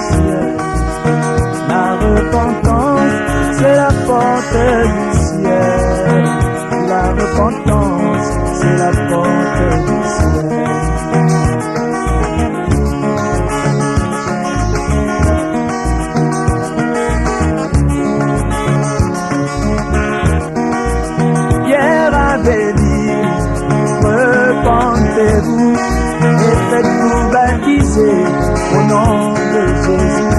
ciel. La repentance, c'est la porte du ciel. La repentance, c'est la porte du ciel. Pierre avait dit, repentez-vous et faites-vous baptiser au nom de Jésus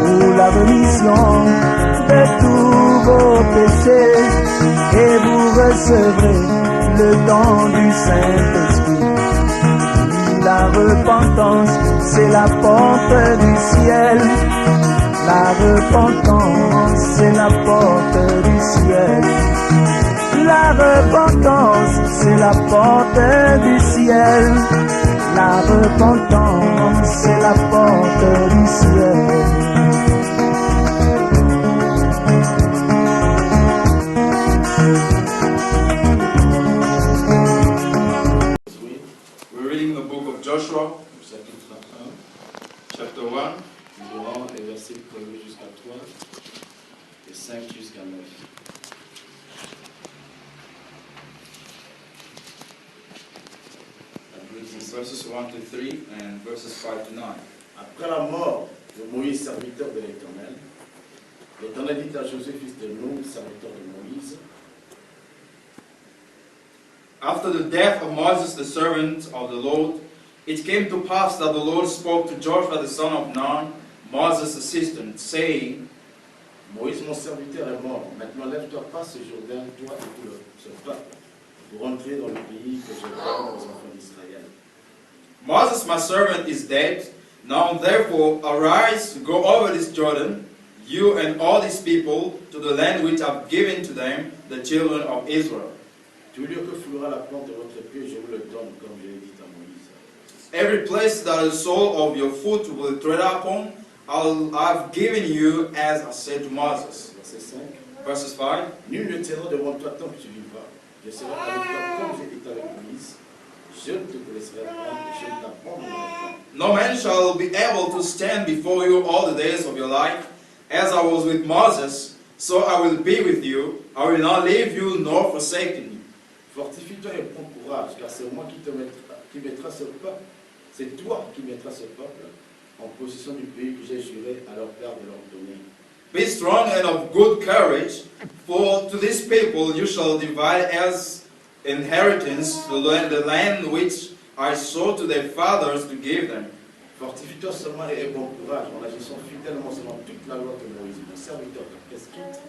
pour la rémission de tous vos péchés et vous recevrez le don du Saint-Esprit. La repentance, c'est la porte du ciel. La repentance, c'est la porte du ciel. La repentance, c'est la porte du ciel. La repentance, c'est la porte du ciel. We're reading the book of Joshua, chapter 1. Nous aurons les versets 1 jusqu'à 3 et 5 jusqu'à 9. Verses 1 to 3 and verses 5 to 9. Après la mort de Moïse, serviteur de l'Éternel, l'Éternel dit à Josué, fils de Nun, serviteur de Moïse, After the death of Moses, the servant of the Lord, it came to pass that the Lord spoke to Joshua the son of Nun, Moses' assistant, saying, Moïse, mon serviteur, est mort. Maintenant, lève-toi, passe ce Jourdain, toi et tout ce peuple, pour entrer dans le pays que je donne aux enfants d'Israël. Moses, my servant, is dead. Now therefore arise, go over this Jordan, you and all these people, to the land which I've given to them, the children of Israel. Tout lieu que foulera la plante de votre pied, je vous le donne, comme je l'ai dit à Moïse. Every place that the sole of your foot will tread upon, I've given you, as I said to Moses. Verset 5. Verses 5. Nul ne tiendra devant toi tant que tu vivras. Je serai avec toi comme j'ai été avec Moïse. Je ne te laisserai prendre et je ne t'abandonnerai pas. No man shall be able to stand before you all the days of your life. As I was with Moses, so I will be with you. I will not leave you nor forsake you. Fortifie-toi et prends courage, car c'est moi qui mettrai ce peuple. C'est toi qui mettras ce peuple en possession du pays que j'ai juré à leur père de leur donner. Be strong and of good courage, for to this people you shall divide as inheritance the land which I swore to their fathers to give them. Fortifie-toi seulement et aie bon courage en agissant fidèlement selon toute la loi que Moïse, mon serviteur, t'a prescrite.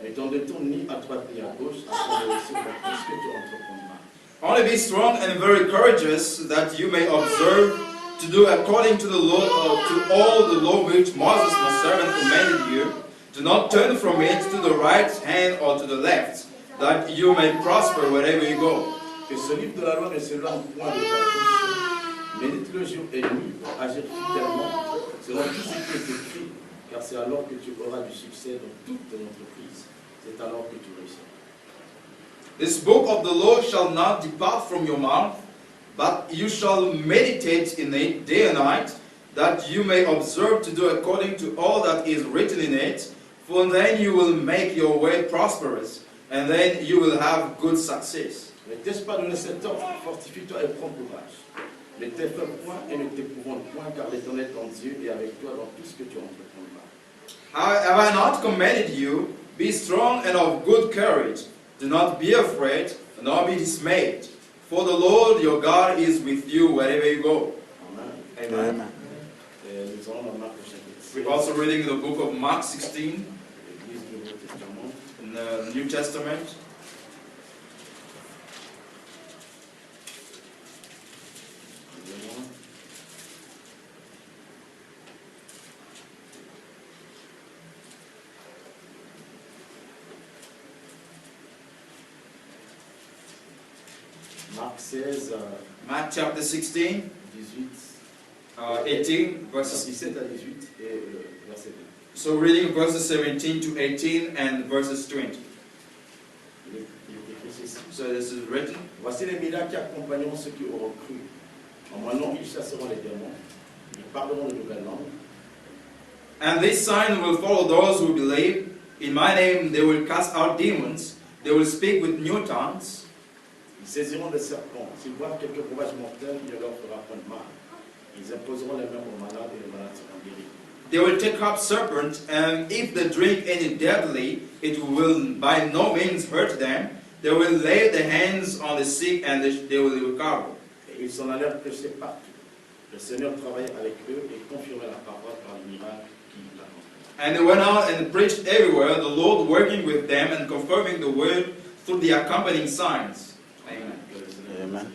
Ne t'en détourne ni à droite ni à gauche, afin de réussir dans tout ce que tu entreprendras. Only be strong and very courageous, that you may observe to do according to the law, to all the law which Moses my servant commanded you. Do not turn from it to the right hand or to the left, that you may prosper wherever you go. Que ce livre de la loi ne s'éloigne point de ta bouche. Médite-le jour et nuit pour agir fidèlement selon tout ce qui est écrit, car c'est alors que tu auras du succès dans toutes tes entreprises. C'est alors que tu réussiras. This book of the law shall not depart from your mouth, but you shall meditate in it day and night, that you may observe to do according to all that is written in it, for then you will make your way prosperous, and then you will have good success. Ne t'ai-je pas donné cet ordre? Fortifie-toi et prends courage. Ne t'effraie point et ne t'épouvante point, car l'Éternel ton Dieu est avec toi dans tout ce que tu entreprendras. Have I not commanded you? Be strong and of good courage. Do not be afraid, nor be dismayed. For the Lord your God is with you wherever you go. Amen. Amen. Nous allons dans Marc au chapitre 16. We're also reading the book of Mark 16 L'Église du Nouveau Testament. in the New Testament. Marc 16, Mark chapter 16, 18, 18 verses. 17 à 18 et verset 20. So reading verses 17 to 18 and verses 20. Il est écrit ceci. So this is written. Voici les miracles qui accompagneront ceux qui auront cru. En mon nom, ils chasseront les démons, ils parleront de nouvelles langues, And this sign will follow those who believe. In my name they will cast out demons. They will speak with new tongues. Ils saisiront des serpents. S'ils voient quelques breuvages mortels, il ne leur fera point de mal. Ils imposeront les mains aux malades et les malades seront guéris. They will take up serpents, and if they drink any deadly, it will by no means hurt them. They will lay their hands on the sick, and they will recover. Et ils s'en allèrent prêcher partout. Le Seigneur travaillait avec eux et confirmait la parole par les miracles qu'il accomplit. And they went out and preached everywhere, the Lord working with them and confirming the word through the accompanying signs. Amen. Amen.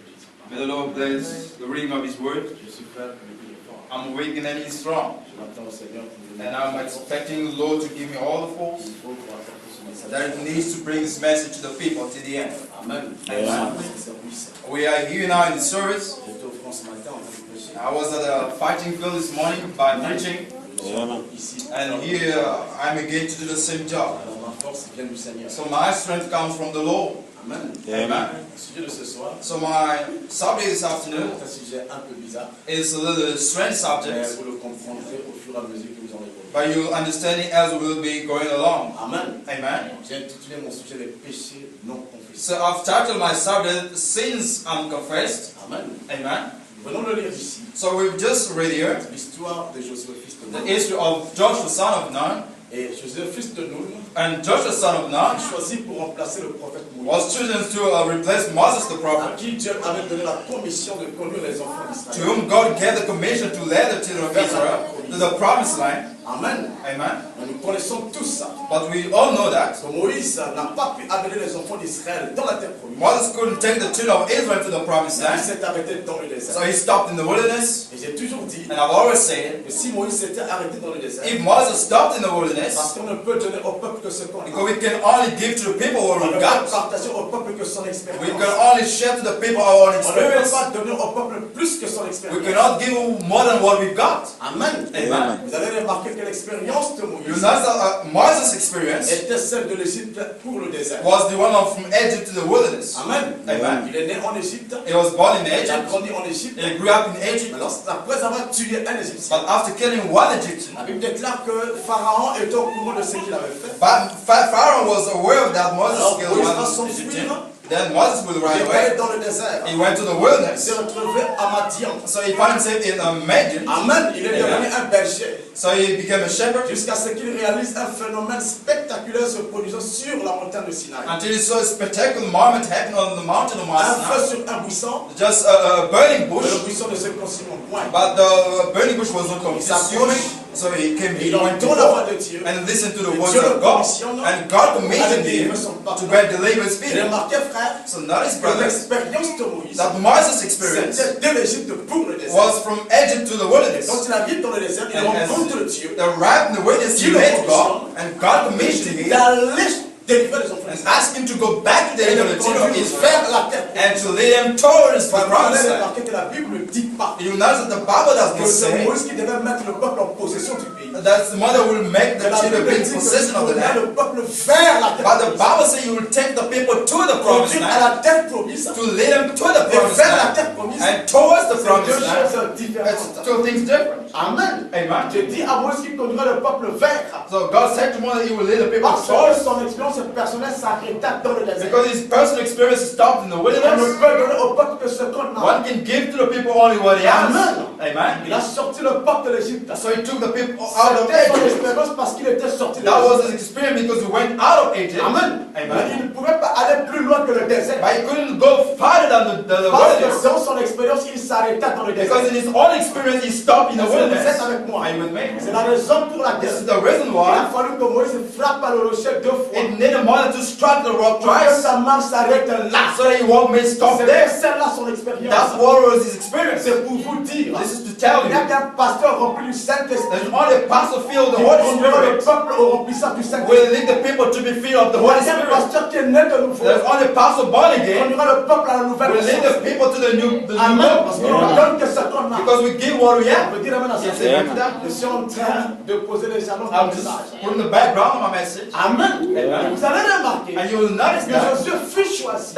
May the Lord bless the reading of His word. Je suis frère que il est fort. I'm weak and He is strong. Je m'attends au Seigneur pour me donner. And I'm expecting the Lord to give me all the force Il faut pour apporter ce message. that it needs to bring this message to the people to the end. Amen. Amen. C'est service. We are here now in the service. J'étais au front ce matin en train de prêcher. I was at a fighting field this morning by preaching, Amen. Ici. and here I'm again to do the same job. Alors ma force vient du Seigneur. So my strength comes from the Lord. Amen. Amen. Le sujet de ce soir, So my subject this afternoon c'est un sujet un peu bizarre, is a little strange mais subject, vous le comprendrez au fur et à mesure que vous en évoluez. but you'll understand it as we will be going along. Amen. Amen. J'ai intitulé mon sujet les péchés non confessés. So I've titled my subject Sins Unconfessed. Amen. Amen. Venons le lire ici. So we've just read here L'histoire de Josué fils de the Nun. history of Joshua son of Nun, Et Josué fils de Nun and Joshua son of Nun choisi pour remplacer le prophète Moïse, was chosen to replace Moses the à prophet, qui Dieu avait donné la commission de conduire les enfants to d'Israël. whom God gave the commission to lead the children of Israel to the promised land. Amen. Amen. Et nous connaissons tous ça. But we all know that Que Moïse n'a pas pu amener les enfants d'Israël dans la terre promise. Moses couldn't take the children of Israel to the promised Il land, s'est arrêté dans le désert. so he stopped in the wilderness. Et j'ai toujours dit And I've always said, que si Moïse s'était arrêté dans le désert, if Moses stopped in the parce wilderness, qu'on ne peut donner au peuple que ce qu'on a. because we can only give to the people what On ne we've peut got, partager au peuple que son we expérience. can only share to the people our own On ne peut experience. pas donner au peuple plus que son We expérience. cannot give more than what we've got. Amen. Amen. Vous allez remarquer que l'expérience de You Moïse know that Moses' experience était celle de l'Égypte pour le désert. was the one from Egypt to the wilderness. Amen. Amen. Il est né en Égypte. He was born in Il a Egypt. grandi en Égypte. He grew up in Egypt. Mais après avoir tué un Égyptien, But after killing one Egyptian, la Bible déclare que Pharaon était au courant de ce qu'il avait fait. Pharaoh was aware of that Moses Alors killed Moïse va one s'enfuir. Egyptian. Then Moses will Il run est away. allé dans le désert. He went to the Il wilderness. s'est retrouvé à Madian. So he found himself in a Madian. Amen. Il est devenu Amen. un berger. So he became a shepherd Jusqu'à ce qu'il réalise un phénomène spectaculaire se produisant sur la montagne de Sinaï. until he saw a spectacular moment happen on the mountain of Mount Un feu Sinai. sur un buisson. Just a burning Mais bush, le buisson ne se consume point. but the burning bush was not consuming. So he came, Et he il went entend la voix before de Dieu. and listened to the Et words Dieu le of God. commissionne And God à commissioned délivrer him son to peuple. go and deliver his Et people. remarquez, frère, So notice, que brothers, l'expérience de Moïse that Moses' experience c'était de l'Égypte pour le désert. was from Egypt to the wilderness. Quand il arrive dans le désert, il And as rencontre Dieu. the right in the wilderness, he met God, and God commissioned him D'aller délivrer les enfants and d'Israël. asked him to go back to Et the de children of conduire Israel vers la terre. and to lead them towards the Vous promised allez land. remarquer que la Bible ne dit pas You notice that the Bible does que not c'est say Moïse qui devait mettre le peuple en possession du pays. that the mother will make the La children Bible be in dit que possession of the tu land. le peuple vers la terre But the promise. Bible says you will take the people to the promised Conduire à land, la terre promise to lead them to the et promised vers la land, terre promise. and towards the C'est deux promised land. choses différentes. It's two things different. Amen. Amen. Je dis à Moïse qu'il conduira le peuple vers. So God said to Moses he will lead the people Parce que towards, son expérience personnelle s'arrêta dans le désert. because his personal experience stopped in the On ne wilderness. peut donner au peuple que ce qu'on a. One can give to the people only what he has. Amen. Amen. Il a sorti le peuple de l'Égypte. So he took the people out of C'était son Egypt. expérience parce qu'il était sorti de That l'Égypte. was his experience because he went out of Egypt. Amen. Mais Amen. il ne pouvait pas aller plus loin que le désert. But he couldn't go farther than the Parce que wilderness. dans son expérience, il s'arrêta dans le désert. Because in his own experience, he stopped in the Est-ce que vous wilderness. êtes avec moi? Are you with me? C'est la raison pour This laquelle is the reason il a why fallu que Moïse frappe à le rocher 2 fois. it needed more than to strike the rock Pour que twice, sa marche s'arrête là. so that he won't may stop C'est there. celle-là son expérience. That's what was his experience. C'est pour vous dire. This is to tell Il n'y a you, qu'un pasteur rempli du Saint-Esprit there's only a pastor filled with qui the Holy conduira le Spirit peuple au remplissage du Saint-Esprit. will lead the people to be filled of the Il n'y Holy a qu'un Spirit. pasteur qui est né de nouveau There's only a pastor born qui again conduira le peuple à la nouvelle will lead naissance. the people to the new Amen. Parce qu'on birth. donne que ce qu'on qu'on a. Because we give what we On have. peut dire amen à ça. Yes, amen to that. Je suis en train de poser les jalons I'm du just message. putting the background on my message. Amen. Amen. Vous allez remarquer And you will notice que that, Josué fut choisi.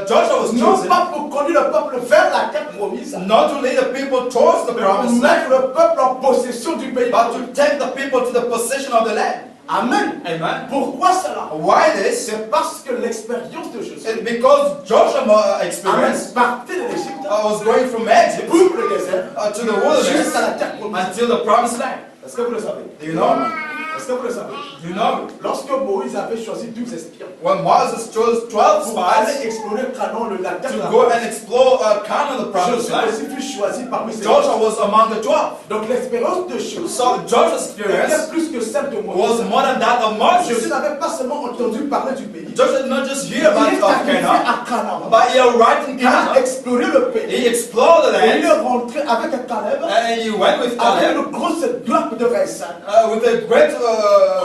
Joshua was Non chosen pas pour conduire le peuple vers la terre promise, not to lead the people towards the mais pour promised land, mettre le peuple en possession du pays. but to take the people to the possession of the land. Amen. Amen. Pourquoi cela? Why this? C'est parce que l'expérience de Josué, It's because Joshua Amen, experienced partait de l'Égypte was going from Egypt pour le désert to the wilderness jusqu'à la terre promise. until the promised land. Est-ce que vous le savez? Do you know? Est-ce que vous le savez? Do you know? Lorsque Moïse avait choisi 12 espions When Moses chose 12 pour aller spies explorer Canaan, la terre de to la go promesse, and explore Canaan, the promised Josué land, aussi fut choisi parmi ces Joshua was among the 12. Donc l'expérience de Josué So Joshua's experience était plus que celle de was Moïse. more than that of Josué Moses. n'avait pas seulement entendu parler du pays. Joshua did not just Il hear about est arrivé Canaan, à Canaan. but he arrived in Il a Canaan. exploré le pays. He explored the Et il est land, rentré avec un Caleb, and he went with avec Caleb une grosse gloire de Raïsan. with a great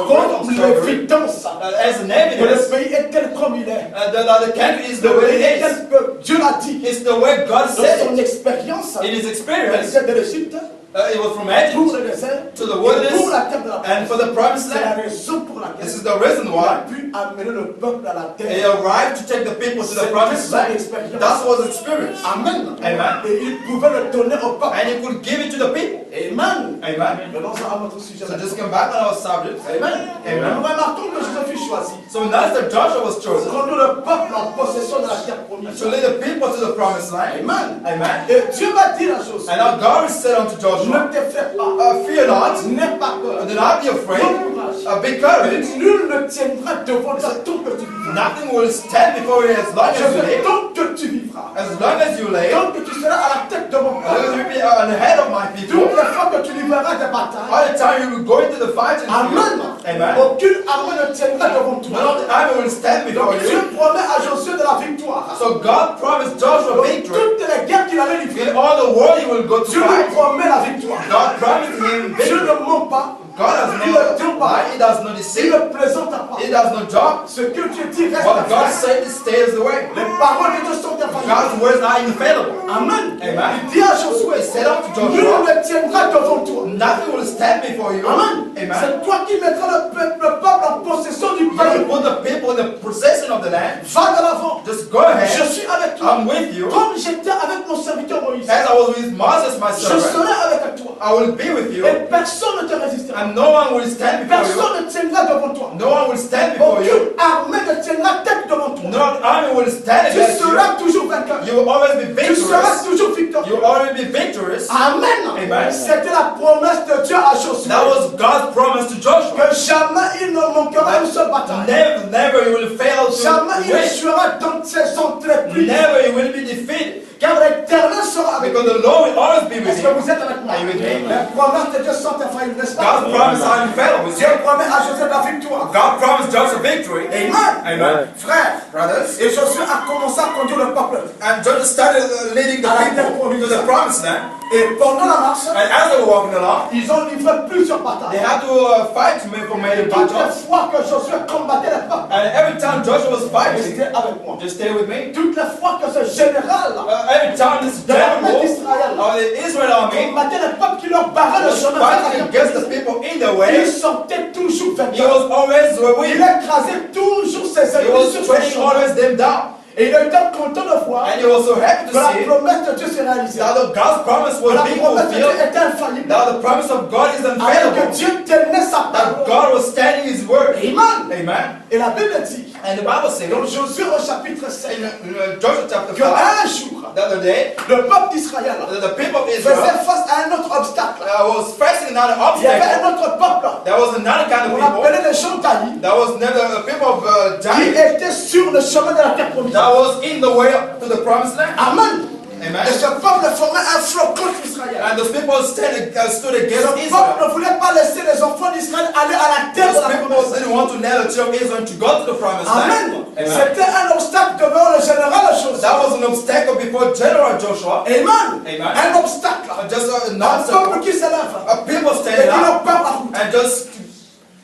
Comme l'évidence as an que le evidence pays est tel comme il est. that the country is the Le way pays est it is. tel que Dieu l'a dit. It's the way God Dans said son it. expérience, In his il experience, est de l'Égypte it was from pour Egypt le désert to the et wilderness pour la terre de la and for promesse. the promised C'est la land. raison pour laquelle This is the reason il a why pu amener le peuple à la he terre. arrived to take the people to the C'était promised son land. expérience. That was his experience. Amen. Amen. Et il pouvait le donner au peuple. And he could give it to the people. Amen. Amen. Venons à notre sujet. So just come back on our subject. Amen. Amen. Nous remarquons que Jésus fut choisi So now that Joshua was pour chosen conduire le peuple en possession de la terre promise. to lead the people to the promised land. Amen. Amen. Et Dieu va dire à Josué, And now God said unto Joshua, ne t'effraie pas, fear not, n'aie pas peur, do not be afraid, prends courage. be courage. Nul ne tiendra devant toi tant que tu vivras. Nothing will stand before you as long as you live. Tant que tu vivras. As long as you live, Tant que tu seras à la tête de mon as long as peuple. you be on the head of my people, Toutes les fois que tu livreras des batailles. all the time you will go into the fight and Amen. Amen. Aucune armée ne tiendra devant None toi. of the army will stand before Donc Dieu you. promet à Josué de la victoire. So God promised Joshua Donc, victory. toutes les guerres qu'il allait livrer, In all the world he will go to Dieu lui fight. promet la victoire. God promised him Dieu victory. ne ment pas. God has Il ne tient no pas. lie, he does not Il deceive, ne plaisante pas. he does not joke. Ce que Dieu dit reste What God vrai. said stays the way. Les paroles de Dieu sont infaillibles. God's words are infallible. Amen. Amen. Il dit à Josué, He said unto nul Joshua, ne tiendra devant toi. nothing will stand before you. Amen. Amen. C'est toi qui mettras le peuple en possession du You pays. will put the people in the possession of the land. Va de l'avant. Just go ahead. Je suis avec toi. I'm with you. Comme j'étais avec mon serviteur Moïse. As I was with Moses, my Je servant, serai avec toi. I will be with you. Et personne ne te résistera. And no one will stand before you. Personne ne tiendra devant toi. No one will stand before you. Aucune armée ne tiendra tête devant toi. No army will stand Tu against you. seras toujours vainqueur. You will always be Tu seras victorious. toujours victorieux. You will always be victorious. Amen. Amen. C'était la promesse de Dieu à Josué. That was God's promise to Joshua. Que jamais il ne manquera une seule bataille. Never you will fail Jamais to il win. échouera dans ses entreprises. Never you will be defeated. Car l'Éternel sera avec Because nous. the Lord will always be with Est-ce que you. vous êtes avec moi? Are you with me? Les promesses de Dieu sont infaillibles, n'est-ce pas? God's promise are infallible. Dieu promet à Josué la victoire. God promised Joshua victory. Amen. Amen. Frères, Brothers. et Josué a commencé à conduire le peuple. And Joshua started leading the people to the promised land. Et pendant la marche, And as they were walking along, ils ont livré plusieurs they batailles. had to fight for many Toutes les battles. fois que Josué combattait les peuples, And every time Joshua was fighting, restez avec moi. just stay with me. Toutes les fois que ce général Every time this de l'armée general d'Israël of the Israel army combattait les peuples qui leur barraient le was chemin vers la fighting terre against the promise, people in the il way, sortait toujours he vainqueur. was always Il winning. écrasait toujours ses He ennemis was sur son training chemin. always them down. Et il était content de voir And he was so happy que to la see promesse de Dieu s'est réalisée. that God's promise Que was la being promesse de Dieu fulfilled, était infaillible. that the promise of God is Alors que unfailable, Dieu tenait sa that parole. God was standing his word. Amen. Amen. Et la Bible dit, And the Bible says dans Josué au chapitre 7, in Joshua chapter 5, qu'un jour, the other day, le peuple d'Israël the people of Israel faisait face à un autre obstacle. was facing another Il y avait obstacle. un autre peuple, There was another kind of on people. appelait les gens d'Aïe, That was the people of qui Giant. étaient sur le chemin de la terre promise. That was in the way to the promised land. Amen. Amen. Et ce peuple formait un flot contre Israël. And those people stood against Ce Israel. peuple ne voulait pas laisser les enfants d'Israël aller à la terre de Those la people promesse. didn't want to let the children of Israel to go to the promised Amen. land. Amen. C'était un obstacle devant le général Josué. That was an obstacle before General Joshua. Amen. Amen. Un obstacle. Just an Un peuple obstacle. qui s'élève People et standing qui up leur perd la route. and just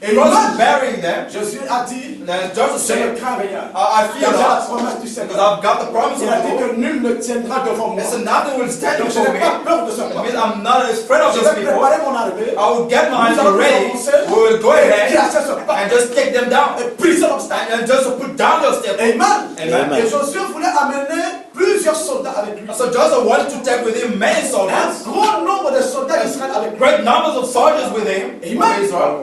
Just burying them. Jésus a dit, And Joseph je ne said, crains rien. I fear Car j'ai la not, promesse du because Seigneur. I've got the promise Il of a the dit Lord. que nul ne tiendra devant moi. And so nothing will stand Donc je before n'ai me. pas peur de ce It peuple. means I'm not afraid of Je those vais people. préparer mon arrivée. I will get my Nous allons army ready. commencer We will go et ahead casser ce peuple. and just take them down. Et briser l'obstacle. And just put down those steps. Amen. Amen. Et Josué voulait amener plusieurs soldats avec lui. So Joseph wanted to take with him many Un soldiers, grand nombre de soldats d'Israël avec lui. great numbers of soldiers with him, Amen. from Israel.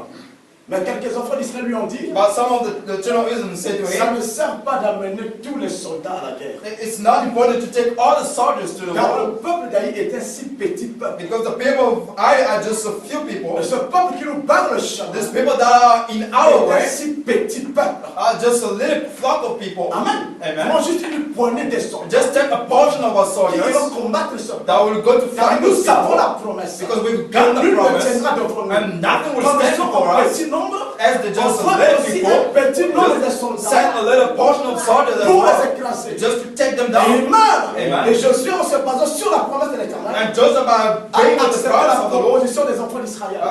Mais quelques enfants d'Israël lui ont dit, But some of the children of Israel said to ça him, ne sert pas d'amener tous les soldats à la guerre. it's not important to take all the soldiers to the Car war. le peuple d'Aï était un si petit peuple. Because the people of Ai are just a few people. Et ce peuple qui nous barre le chemin These people that are in our est un way si petit peuple. are just a little flock of people. Amen. Amen. Moi, juste une poignée de soldats Just take a portion of our qui soldiers vont combattre ce peuple. that will go to Car fight nous those savons people. la promesse. Because we've Que got the nul ne promise. tiendra devant nous. And nothing will Comme ils stand sont for en us. petit nombre, As the on just a prend little aussi people, un petit nombre de just soldats send a little portion of soldiers as pour les well, écraser. just to take them down. Amen. Amen. Et Josué, en se basant sur la promesse de l'Éternel, And Joseph a agreed with the accepté promise la of the Lord. proposition des enfants d'Israël.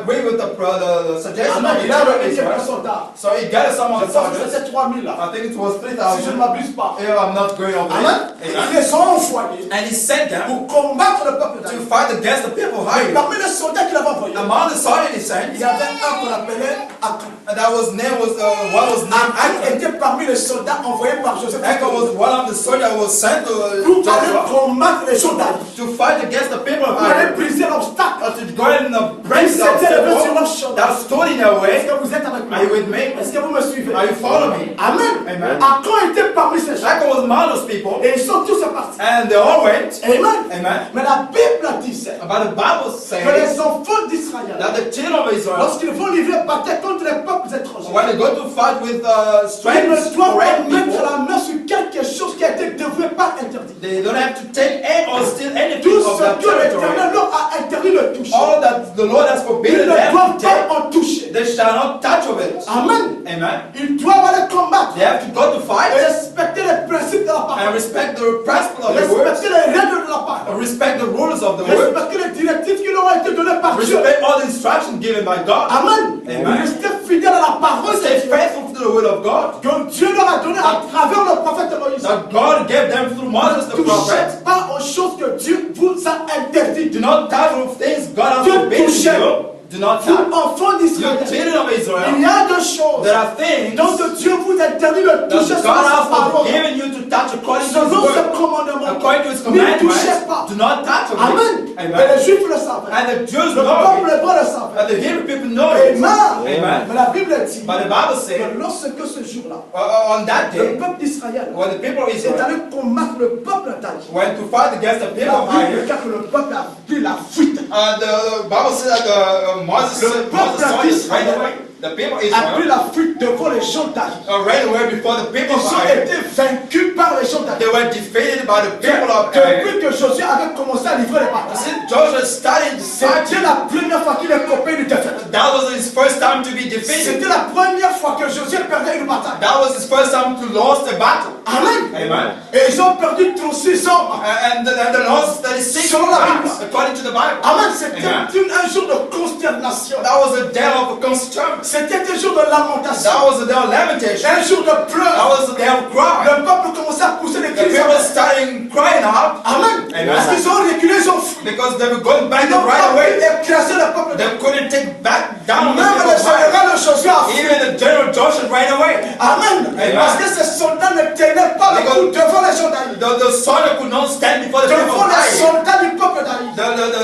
Agreed with the suggestion of Amen. the Il a children of amené quelques Israel. soldats. So he gathered some of Je the pense que soldiers. c'était 3000 là. I think it was Si je ne 3,000. m'abuse pas. If I'm not going over Amen. there. Ils les ont envoyés And he sent them pour combattre le peuple to d'Israël. fight against the people of Et Ai. parmi les soldats qu'il avait envoyés, Among the soldiers he sent, il y avait un qu'on appelait Akan. and that was name was one was named Akan Achan. était parmi les soldats envoyés par Joseph Achan was one of the soldiers who was sent to pour aller Joshua combattre les gens d'Aï. to fight against the people of Pour aller Ai. briser l'obstacle. To go and break Ils the s'étaient levés sur leur obstacle chemin. that stood in their Est-ce way. que vous êtes avec moi? Are you with me? Est-ce que vous me suivez? Are you following me? Amen. Amen. Akan était parmi ces gens. Achan was among those people, Et ils sont tous partis. and they all went. Amen. Amen. Mais la Bible disait But the Bible que says les enfants d'Israël, that the children of Israel, lorsqu'ils vont livrer bataille contre les peuples étrangers, when they go to fight with ils strange ne doivent pas foreign mettre people, la main sur quelque chose qui a été dévoué par interdit. they don't have to take any or steal anything Tout of ce that que l'Éternel territory. leur a interdit de toucher, All that the Lord has ils forbidden ne them doivent to take, pas en toucher. they shall not touch of it. Amen. Amen. Ils doivent aller combattre They have to go to et fight respecter les principes de la and parole, respect the principle of the word, respecter les règles de la parole, respect the rules of the word, respecter les directives qui leur ont été données par Dieu. respect all the instructions given by God. Amen. Amen. Rester fidèle à la parole de Stay Dieu faithful to the word of God que Dieu leur a donné à travers le prophète Moïse. that God gave them through Moses the Ne prophet. touchez pas aux choses que Dieu vous a interdites. Do not touch of things God has Dieu forbidden touche. you. Do not Vous, touch. enfants You d'Israël, children of il Israel, y a des choses there are things dont Dieu vous interdit de that toucher God selon sa has parole. forgiven you to touch according to His Selon ses word. commandements. According to His Ne commandments, touchez pas. do not touch of Amen. it. Et Amen. les Juifs le savaient. And the Jews Le know peuple it. hébreu le savait. And the Hebrew people know it. Amen. Amen. Mais la Bible dit But the Bible que says, lorsque ce jour-là, on that le day, peuple d'Israël when the people of est Israel allé combattre le peuple d'Aïe, went to fight against the people la of Bible Ai, dit que le peuple a pris la fuite. the Bible says that Moses saw it right away. The people of A pris Israel la fuite devant les gens d'Aïe. ran away before the people Ils of ont Ai. été vaincus par les gens d'Aï. They were defeated by the people of Ai. Depuis que Josué avait commencé à livrer les batailles, Since Joshua started c'était fighting, la première fois qu'il est coupé du défaite. that was his first time to be defeated. C'était la première fois que Josué perdait une bataille. That was his first time to lose the battle. Amen. Amen. Et ils ont perdu 36 hommes. And the loss that is 6 Selon la Bible. times, according to the Bible. Amen. C'était Amen. un jour de consternation. That was a day of consternation. C'était un jour de lamentation. That was a day of lamentation. Un jour de That pleurs. was a day of cry. Le peuple commençait à pousser des The cris. people started crying out Amen. Amen. Parce qu'ils ont reculé, ils ont fui. because they were going back Ils n'ont right pas pu away. écraser le peuple. They couldn't take back down the Même people le of Ai. général de Josué a fui. Even the general Joshua ran away. Amen. Amen. Parce que ces soldats ne tenaient pas le coup devant les gens d'Aïe. The soldier could not stand before the people Devant of les Ai. soldats du peuple d'Aïe.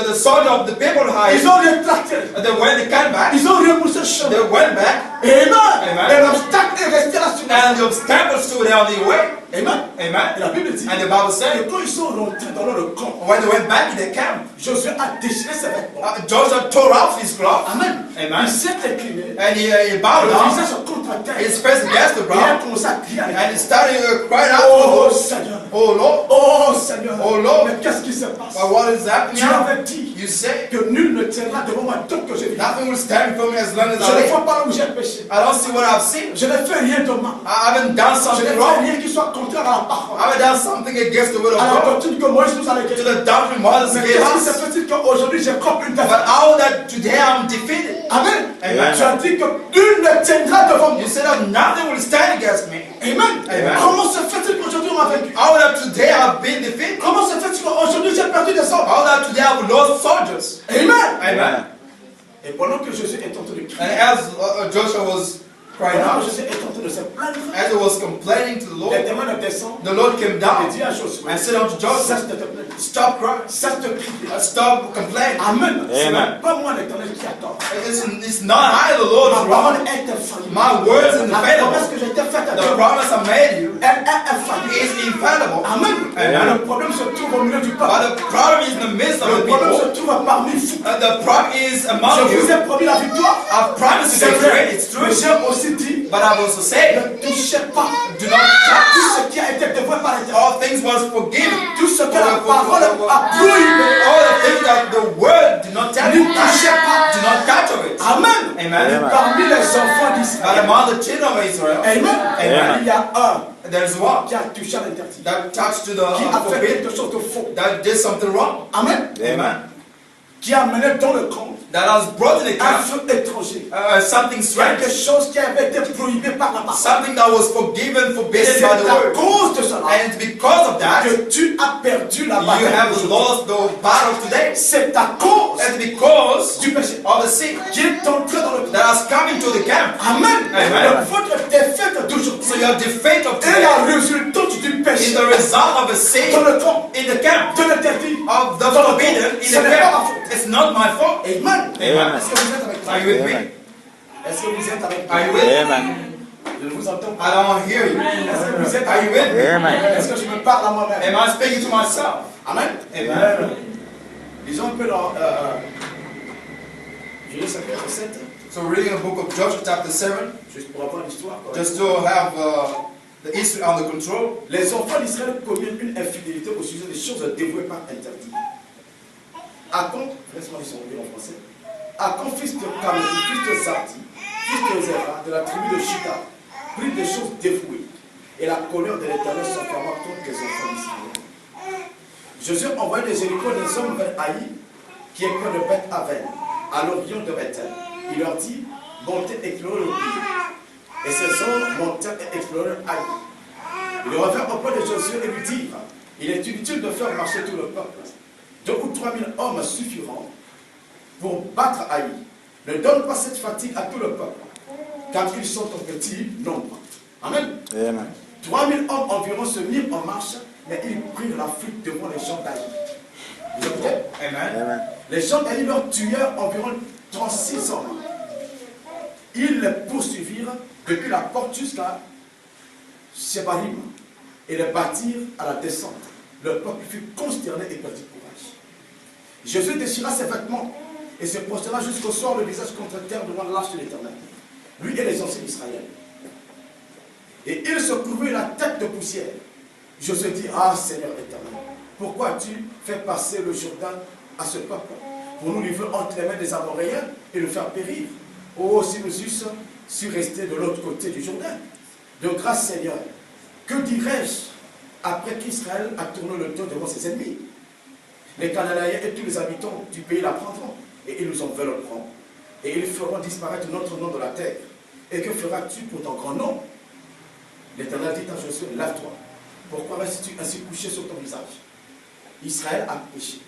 The soldier of the people of Ai. Ils ont rétracté. When they came back, Ils ont repoussé le chemin. they went back, Amen. Amen. Et l'obstacle est resté là sur le and the obstacles stood there on the way. Amen. Et Amen. la Bible dit And the Bible que said, quand ils sont rentrés dans leur camp, when they went back in their camp, Josué a déchiré ses vêtements. Joshua tore off his cloth. Amen. Amen. Il s'est incliné. And he bowed Le down, visage contre terre. his face against the Et il a ground, commencé à crier avec and he started crying out, Oh Seigneur. Oh Lord, Oh Seigneur. Oh Lord. Mais qu'est-ce qui qui se passe? But what is happening Tu now? avais dit You say, que nul ne tiendra devant moi tant que je vis. nothing will stand before me as long as Je I ne live. vois pas là où j'ai péché. I don't see what I've seen. Je n'ai fait rien de mal. I haven't done Je something n'ai fait wrong. rien qui soit contraire à la parole. I haven't done something against the will of À la God. doctrine que Moïse nous a To léguée. the doctrine Moses Mais gave qu'est-ce qui se us. fait-il qu'aujourd'hui j'ai comme une But défaite? how that today I'm defeated. Amen. Amen. Tu as dit que nul ne tiendra devant moi. You said that nothing will stand against me. Amen. Amen. Comment se fait-il qu'aujourd'hui on m'a vaincu? How that today I've been defeated. Comment se fait-il qu'aujourd'hui j'ai perdu des hommes? How that today I've lost soldiers. Amen. Amen. Et pendant que Jésus est en train de And crier, as Joshua was crying pendant out, que Jésus est en train de se plaindre, as he was complaining to the Lord, l'éternel descend the Lord came et down dit à Josué, and said unto Joshua, cesse de te plaindre, stop crying, cesse de crier. stop complaining. Amen. Ce Amen. n'est pas moi l'éternel qui attend. It's not I, the Lord, Ma is parole wrong. est infaillible. My words are La promesse infallible. que j'ai été faite à The Dieu, promise I made you elle est infaillible. is infallible. Amen. Amen. Le problème se trouve au milieu du peuple. But the problem is in the midst of Le the problème people. se trouve parmi vous. The problem is among Je vous you. ai promis la victoire. I've promised you C'est victory, vrai. it's Mais true. j'ai aussi dit, But I've also said, ne touchez pas do not touch. tout ce qui a été dévoué par l'éternel. All things was forgiven. Tout ce que la parole a prohibé. All the things that the word did not tell you. Ne touchez pas. Do not touch of it. Amen. Amen. Parmi les enfants But d'Israël. among the children of Israel, Amen. Amen. Il y a un there's one qui a touché à l'interdit. that touched to Qui the a fait forbidden, quelque chose de faux. that did something wrong. Amen. Amen. Qui a mené dans le camp That has brought in the un camp feu étranger. something strange. Quelque chose qui avait été prohibé par la parole. Something that was forgiven, Et forbidden c'est by the à word. cause de cela And it's because of that, que tu as perdu la you bataille. have d'aujourd'hui. lost the battle today. C'est à cause And because du péché of the sin qui est entré dans le camp. that has come into the camp. Amen. Amen. Votre défaite d'aujourd'hui So your defeat of est today la résultante du is péché the result of a sin dans le camp in the camp de l'interdit. of the Dans le forbidden camp. in Ce the n'est pas ma camp. faute. It's not my fault. Amen. Amen. Est-ce que vous êtes avec moi? Are you with me? Amen. Est-ce que vous êtes avec Are you moi? with me? Amen. Je ne vous entends I pas. don't hear you. Est-ce que vous êtes Are you avec moi? with me? Amen. Est-ce que je me parle à moi-même? Am I speaking to myself? Amen. Amen. Disons un peu dans Juillet chapitre 7, So reading the book of Joshua chapter 7, juste pour avoir l'histoire. just to have the history under control. Les enfants d'Israël commirent une infidélité au sujet des choses dévouées par interdit. Acon, laisse-moi les en français. Acon, fils de Cameron, fils de Zardi, fils de Zéra, de la tribu de Chita, prit des choses dévouées. Et la colère de l'Éternel s'enflamma contre les enfants d'Israël. Josué envoya des Jéricho des hommes vers Haï, qui est près de Beth-Aven, à l'orient de Bethel. Il leur dit, montez explorer le pays. Et ces hommes montèrent et explorèrent Haï. Ils revinrent auprès de Josué et lui dirent, il est inutile de faire marcher tout le peuple. 2 ou 3 000 hommes suffiront pour battre Haï. Ne donne pas cette fatigue à tout le peuple, car ils sont en petit nombre. Amen. Amen. 3 000 hommes environ se mirent en marche, mais ils prirent la fuite devant les gens d'Haï. Vous écoutez? Amen. Amen. Les gens d'Haï leur tuèrent environ 36 hommes. Ils les poursuivirent depuis la porte jusqu'à Shebarim et les battirent à la descente. Le peuple fut consterné et perdit courage. Jésus déchira ses vêtements et se prosterna jusqu'au soir le visage contre terre devant l'arche de l'Éternel, lui et les anciens d'Israël. Et il se couvrit la tête de poussière. Josué dit, ah Seigneur éternel, pourquoi as-tu fait passer le Jourdain à ce peuple pour nous livrer entre les mains des Amoréens et le faire périr? Oh, si nous eusses su rester de l'autre côté du Jourdain. De grâce Seigneur, que dirais-je après qu'Israël a tourné le dos devant ses ennemis? Les Cananéens et tous les habitants du pays la prendront et ils nous envelopperont et ils feront disparaître notre nom de la terre. Et que feras-tu pour ton grand nom? L'Éternel dit à Josué, lave-toi. Pourquoi restes-tu ainsi couché sur ton visage? Israël a péché.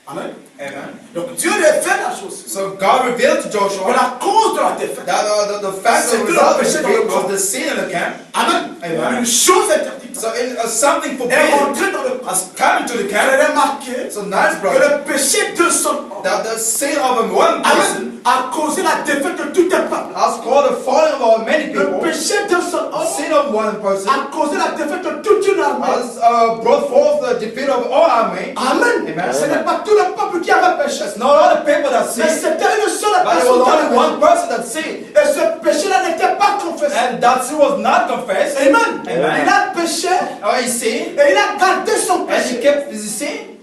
Amen. Amen. Donc Dieu révèle la chose. So God revealed to Que Joshua la cause de la défaite, that the fact C'est that que the le result péché of dans le it was camp. the sin in the camp. Amen. Amen. Une chose interdite So something est forbidden rentrée dans le camp. has come into the Elle camp. est marquée So nice, que brother. le péché de son homme That the sin of one person Amen, a causé la défaite de tout un peuple. has caused the falling of our many Le people. péché de son The homme sin of one person a causé la défaite de toute une armée. has brought forth the defeat of all army. Amen. Amen. Ce n'est pas tout le peuple qui avait péché. It's not all the people that Mais sin, c'était une seule but it personne was qui avait only one péché. person that sinned. Et ce péché-là n'était pas confessé. And that sin was not confessed. Amen. Amen. Il a péché Oh, he sinned et il a gardé son and he péché. kept his sin.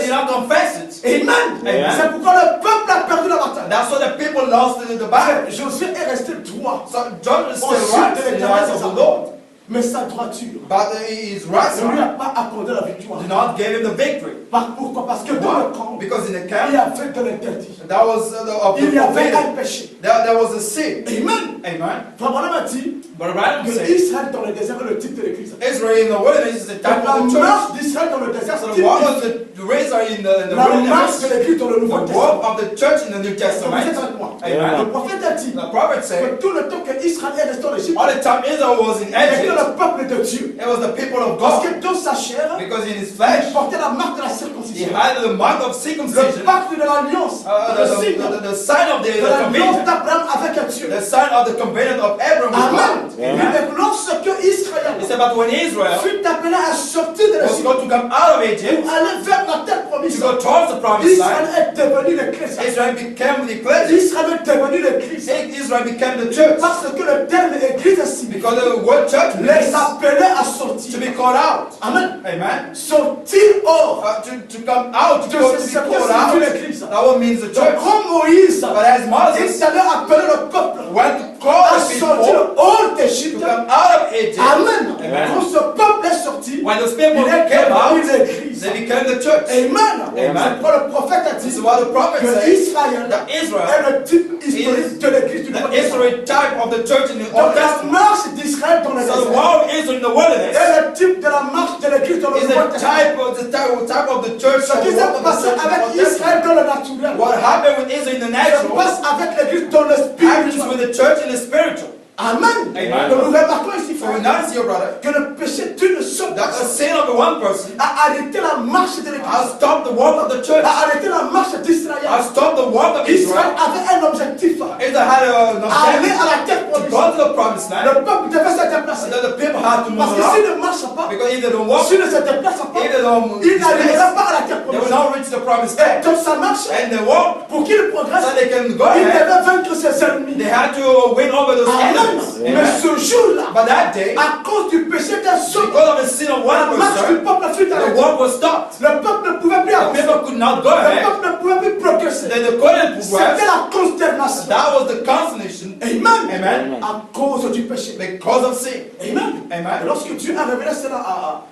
did not confess it. Amen. Amen. C'est pourquoi le peuple a perdu la bataille. That's why the people lost the battle. Josué est resté droit. So Joshua is Au still sud right de in the l'éternel eyes of des the armées. Lord. Mais sa droiture But his right ne lui a side pas accordé la victoire. did not give him the victory. Pourquoi? Parce que dans le Why? camp, Because in the il y camp, avait de l'interdit. that was Il y avait forbidden. un péché. There was a sin. Amen. Amen. Frère Branham a dit But Branham que said, Israël dans le désert est le type de l'église. Israel in the wilderness is the type La of the church. marche d'Israël dans le désert, So c'est the walk of the race are in the la marche de wilderness. l'église dans le Nouveau The Testament. walk of the church in the New Est-ce que vous êtes Testament. avec moi? Amen. Le prophète a dit The prophet que said, tout le temps que Israël est resté en Égypte, all the time Israel was in il était Egypt, le peuple de Dieu. it was the people of Parce God. que dans sa chair, Because in his il flesh, portait la marque de la he circoncision. had the mark of Le circumcision, pacte de l'alliance, le signe the sign of the de l'alliance covenant, d'Abraham avec Dieu. the sign of the covenant of Abraham with Amen. God. Et Amen. lorsque Israël He said, but when Israel fut appelé à sortir de was l'Égypte going to come out of Egypt, pour aller vers la terre to promise, go towards the promised Israël land, est devenu l'Église. Israel became the ecclesia. Israël est devenu l'Église. Israel became the church. Parce que le terme Église signifie Because the word church les means appelés à to sortir. be called out. Amen. Amen. Sortir hors. To come out, to De go to ce be que called signifie out. l'Église. That what means the Donc, church. comme Moïse, But as il Moses s'allait appeler le peuple went to à call the sortir people hors to d'Égypte. come out of Egypt, Amen. Amen. Quand ce peuple est sorti, when those people il est came out, devenu l'Église. they became the church. Amen. Amen. C'est pourquoi le prophète a This dit is what the prophet que said. Israël That Israel est le type historique de l'Église du Nouveau the Testament. Israel type of the church in the Donc Old la Testament. marche d'Israël dans le So the désert wall of Israel in the wilderness est le type de la marche de l'Église dans le is Nouveau the Testament. type of the church Ce of qui the s'est walk of passé the church in the avec Old Testament. Israël dans le naturel What happened with Israel in the se natural passe avec l'Église dans le happens spirituel. with the church in the spiritual. Amen. Amen. Donc nous remarquons ici, So we frère, notice here, brother, que le péché d'une seule that the personne sin of the one person a arrêté la marche de has l'Église, stopped the walk of the church, a arrêté la marche d'Israël. has stopped the walk of Israël Israel. avait un objectif, Israel had an aller objective à la terre to promise. go to the promised land, Le peuple devait se déplacer. and then the people had to move Parce que s'il around, ne marche pas, because if they don't walk, s'il ne se déplace pas, if they don't il n'arrivera displace, pas à la terre they will promise. not reach the promised Et land. comme ça marche, And they walk, pour qu'il progresse, so they can go il ahead. devait vaincre ses ennemis. They had to win over those Amen. enemies. Mais Amen. ce jour-là, But that day, à cause du péché d'un seul, because of the sin of la one marche du person, peuple fut the arrêtée. walk was stopped. Le peuple ne pouvait plus The avancer. people could not go Le ahead. peuple ne pouvait plus progresser. Then they couldn't C'était progress. la consternation. That was the consternation. Amen. Amen. À cause du péché. Because of sin. Amen. Et Amen. lorsque Dieu a révélé cela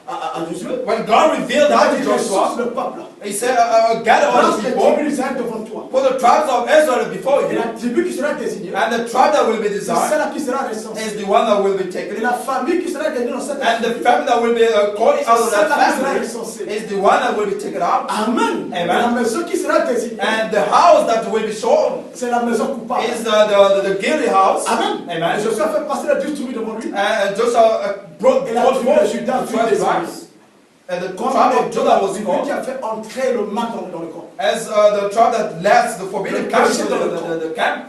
à Josué, When God revealed il a that dit to Joshua, ressource le peuple. He said, gather all Lance the les people, tribus d'Israël devant toi. put the tribes of Israel before Et you, la tribu qui sera désignée, and the tribe that will be c'est designed celle qui sera recensée. is the one that will be Et taken. la famille qui sera désignée dans cette And the tribu, family that will be called out of that celle qui sera family recensée. is the one that will be taken out. Amen. Amen. Et la maison qui sera désignée, And the house that will be shown c'est la maison coupable. is the guilty house. Amen. Amen. Et Josué a fait passer les 12 tribus devant lui. And Joshua brought Et la forth tribu de Juda the fut 12 désignée. tribes. And the Comme tribe les of Judah was qui called a fait entrer le mal dans le camp. as the tribe that left the forbidden camp to the camp.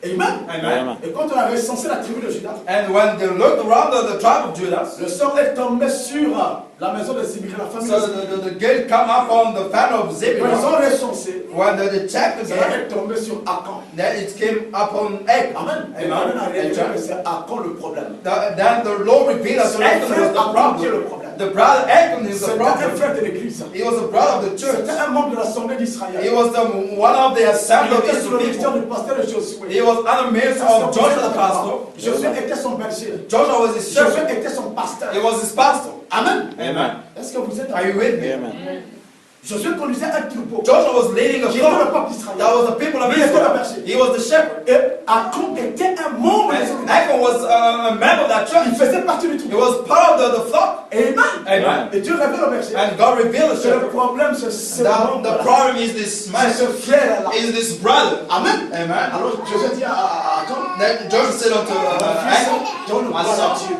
Amen. Amen. Et quand on a recensé la tribu de Juda, And when they looked around the tribe of Judah, le sort est tombé sur la maison de Zimri, la famille so de Zimri. the guilt come up on the family of Quand ils Zebulun. ont recensé, When they checked ça again, est tombé sur Achan. then it came upon Achan. Amen. Et Amen. on a réalisé que c'est Achan le problème. Then the Lord revealed that C'est le Achan was frère the Achan qui est le problem. problème. The brother Achan is the C'était un problem. frère de l'église. He was a brother of the church. C'était un membre de l'assemblée d'Israël. He was one of the Il assembly of était sous le Israel ministère people. du pasteur de Josué. He was under minister of Joshua the pastor. Josué était son berger. Joshua was his Josué shepherd. était son pasteur. He was his pastor. Amen. Amen. Est-ce que vous êtes Are you with me? Josué conduisait un troupeau. Joshua was leading a Qui était le flock. peuple d'Israël. That was the people of Lui était le Israel. berger. He was the shepherd. Et Achan était un membre de And l'église. Achan was a member of that Il church. faisait partie du He troupeau. was part of the flock. Amen. Amen. Et Dieu révèle au berger. And God revealed the C'est le shepherd. problème, c'est ce Now, membre. the problem is this man, C'est ce frère-là. is this brother. Amen. Amen. Alors Josué dit à Achan, Then Joshua said unto Achan, donne my gloire à son, Dieu.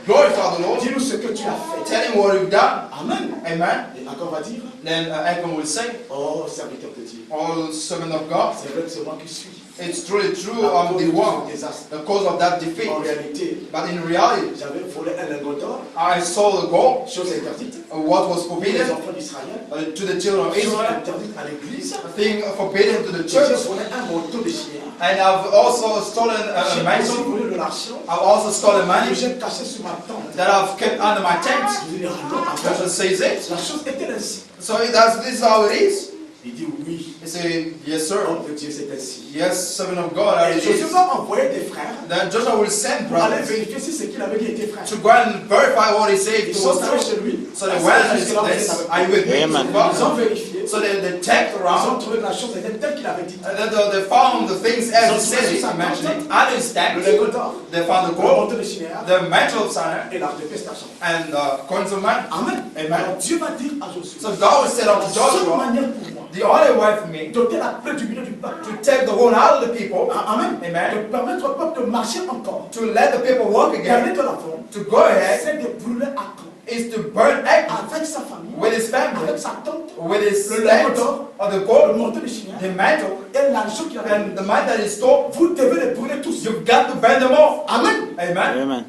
glorify the Lord. Dis-nous ce que tu as fait. Tell him what you've done. Amen. Amen. Et Achan va dire, Then Achan will say, oh serviteur de Dieu, oh servant of God, c'est vrai que c'est moi qui suis. it's truly true À I'm cause the de one, ce désastre. the cause of that defeat. En réalité, But in reality, j'avais volé un lingot d'or, I saw the goal, chose interdite, what was pour les forbidden enfants d'Israël, to the children of chose Israel, interdite à l'église. a thing forbidden to the J'ai church. volé un manteau de chien. And I've also stolen J'ai a aussi mantle. volé de l'argent I've also stolen que money j'ai caché sur ma tente. that I've kept under my tent. Je dis, ah non, Joshua says it. la chose était ainsi. So this is how it is. Il dit oui, He said, yes, sir. homme de Dieu, c'est ainsi. Yes, servant of God, how Et it Josué is. va envoyer des frères Then Joshua will send pour aller brothers vérifier si ce qu'il avait dit était frère. to go and verify what he said Ils was sont allés true. chez lui. So they went and Jusque-là, vous êtes this. avec Are you with me? Amen. Ils ont vérifié. So they checked Ils around. ont trouvé que la chose était telle qu'il avait dit. And then they found the things as he said it. He mentioned it. Under his Le tent, lingot d'or, they found the le gold, manteau de Shinéar the mantle of Sinai, et l'arche de prestation. and coins of man. Amen. Amen. Alors Dieu va dire à Josué, So God will say la unto seule Joshua, manière pour moi the only way for me d'ôter la plaie du milieu du peuple, to take the wool out of the people, Amen, Amen. de permettre au peuple de marcher encore, to let the people walk again, d'aller de l'avant, to go ahead, c'est de brûler à camp is to burn Achan avec sa famille, with his family, avec sa tante, with his le land, lingot d'or, or the le gold, manteau de Shinéar the mantle, et l'argent qu'il avait. and the man that is stored. Vous devez les brûler tous. You've got to burn them all. Amen. Amen. Amen.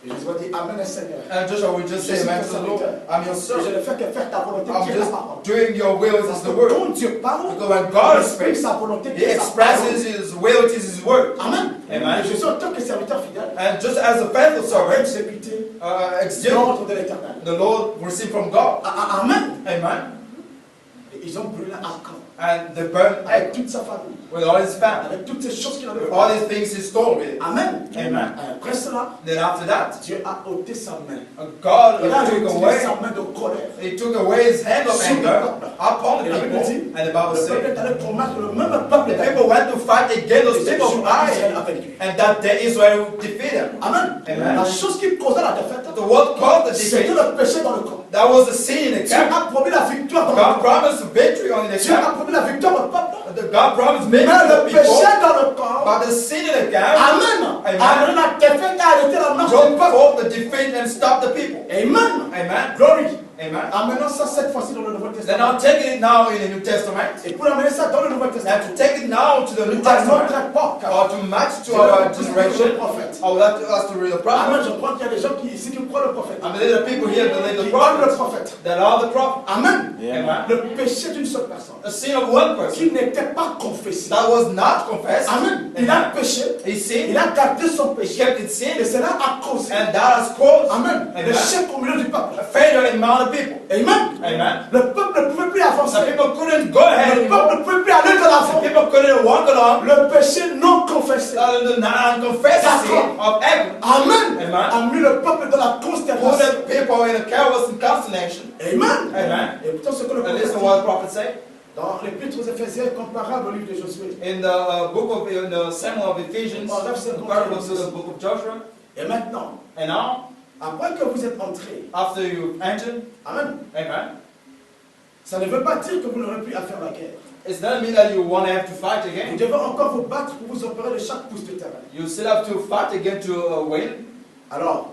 Et Josué dit Amen, Seigneur. And Joshua will just say, Amen to the Lord. I'm your Et je servant. ne fais que faire ta volonté I'm qui est la just parole. doing your will Parce is que the word. quand Dieu parle, Because when God il exprime speaks, sa volonté qui He est sa parole. expresses His will, it is His word. Amen. Amen. Et je suis en tant que serviteur fidèle, And just as a faithful servant, exécuté execute l'ordre de l'Éternel. the Lord received from God. Amen. Amen. Et ils ont brûlé Achan And they burned avec Achan toute sa famille, with all his family, avec toutes ces choses qu'il avait with all faites. these things he stole with it. Amen. Amen. Après cela, Then after that, Dieu a ôté sa main. God Il a took retiré away, sa main de colère. He took away His hand of anger upon the people. And the Bible Le peuple said, est allé combattre le même peuple. the people went to fight against those Et people of Israël Ai, avec lui. and that day Israel defeated them. Amen. Amen. La chose qui causait la défaite, So what caused the c'était defeat? le péché dans le camp. That was the sin in the Dieu camp. a promis la victoire dans le God camp. promised victory on the Dieu a camp. promis la victoire au peuple. God promised Mais victory to le the people. péché dans le camp, But the sin in the camp, Amen. Amen. Amen. La défaite a arrêté la marche du God peuple. fought the defeat and stopped the people. Amen. Amen. Glory. Amen. Amenons ça cette fois-ci dans le Nouveau Then Testament. I'm taking it now in the New Testament. Et pour amener ça dans le Nouveau Testament, And to take it now to the New à notre Testament, époque, or to match to je our vais vous dire le generation, prophète. I would like to us to read the Amen. prophet. Je crois qu'il y a des gens qui, ici qui croient le prophète. I believe the people here believe the Qui croient le prophets. prophète. That are the prophets. Amen. Amen. Le péché d'une seule personne The sin of one person qui n'était pas confessé. that was not confessed. Amen. Il a péché. He Il sinned. a gardé son He péché. kept it sin. Et cela a causé. And that has caused Amen. Amen. L'échec au milieu du peuple. a failure in among the people. Amen. Amen. Le peuple ne pouvait plus avancer. The people couldn't go ahead Le anymore. peuple ne pouvait plus aller de l'avant. The people couldn't walk along. Le péché non confessé. The non-confessed sin of Achan. Amen. Amen. A mis le peuple dans la Put consternation. the people in a chaos and consternation. Amen. Amen. Et pourtant ce que le And prophète listen to dit what the prophet said dans l'épître aux Éphésiens comparable au livre de Josué. in the book of in the sermon of Ephesians, comparable to the book of Joshua. Et maintenant, And now, après que vous êtes entrés, after you entered, Amen, amen, ça ne veut pas dire que vous n'aurez plus à faire la guerre. it doesn't mean that you won't have to fight Vous again. devez encore vous battre pour vous opérer de chaque pouce de terrain. You still have to fight again to win. Alors,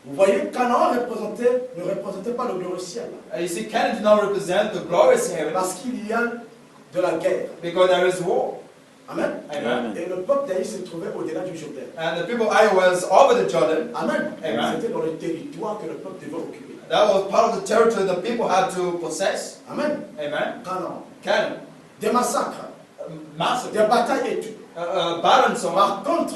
vous voyez, Canaan ne représentait pas le glorieux ciel. You see, Canaan did not represent the glorious heaven Parce qu'il y a de la guerre. because there is war. Amen. Amen. Et le peuple d'Aïe se trouvait au-delà du Jourdain. And the people I was over the Jordan. Amen. Amen. C'était dans le territoire que le peuple devait occuper. That was part of the territory the people had to possess. Amen. Amen. Canaan. Canaan. Des massacres, Massive. des batailles et tout. Barren so Par contre,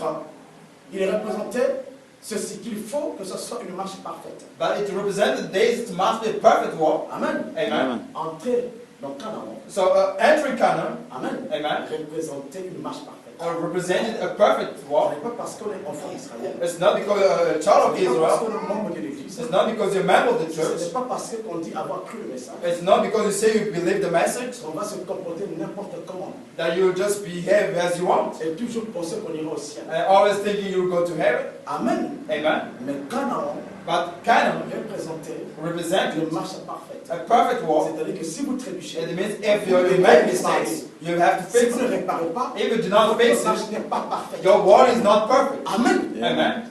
il représentait ceci, qu'il faut que ce soit une marche parfaite. But it represented days it must be a perfect war. Amen. Amen. Entrer dans Canaan, So entering Canaan, Amen, amen, représentait une marche parfaite. represented a perfect Ce war. n'est pas parce qu'on est enfant d'Israël. It's not because you're a child of Ce n'est pas parce Israel. qu'on est membre de l'Église. It's not because you're a member of the Ce church. n'est pas parce qu'on dit avoir cru le message. It's not because you say you believe the message On va se comporter n'importe comment. that you just behave as you want. Et toujours penser qu'on ira au ciel. And always thinking you'll go to heaven. Amen. Amen. Mais Canaan But Canaan représentait represented une marche parfaite. a perfect war. C'est-à-dire que si vous trébuchez, It means if you make mistakes, you have to si fix vous ne it. réparez pas, If you do not fix votre marche it, n'est pas parfaite. your war is not perfect. Amen. Amen.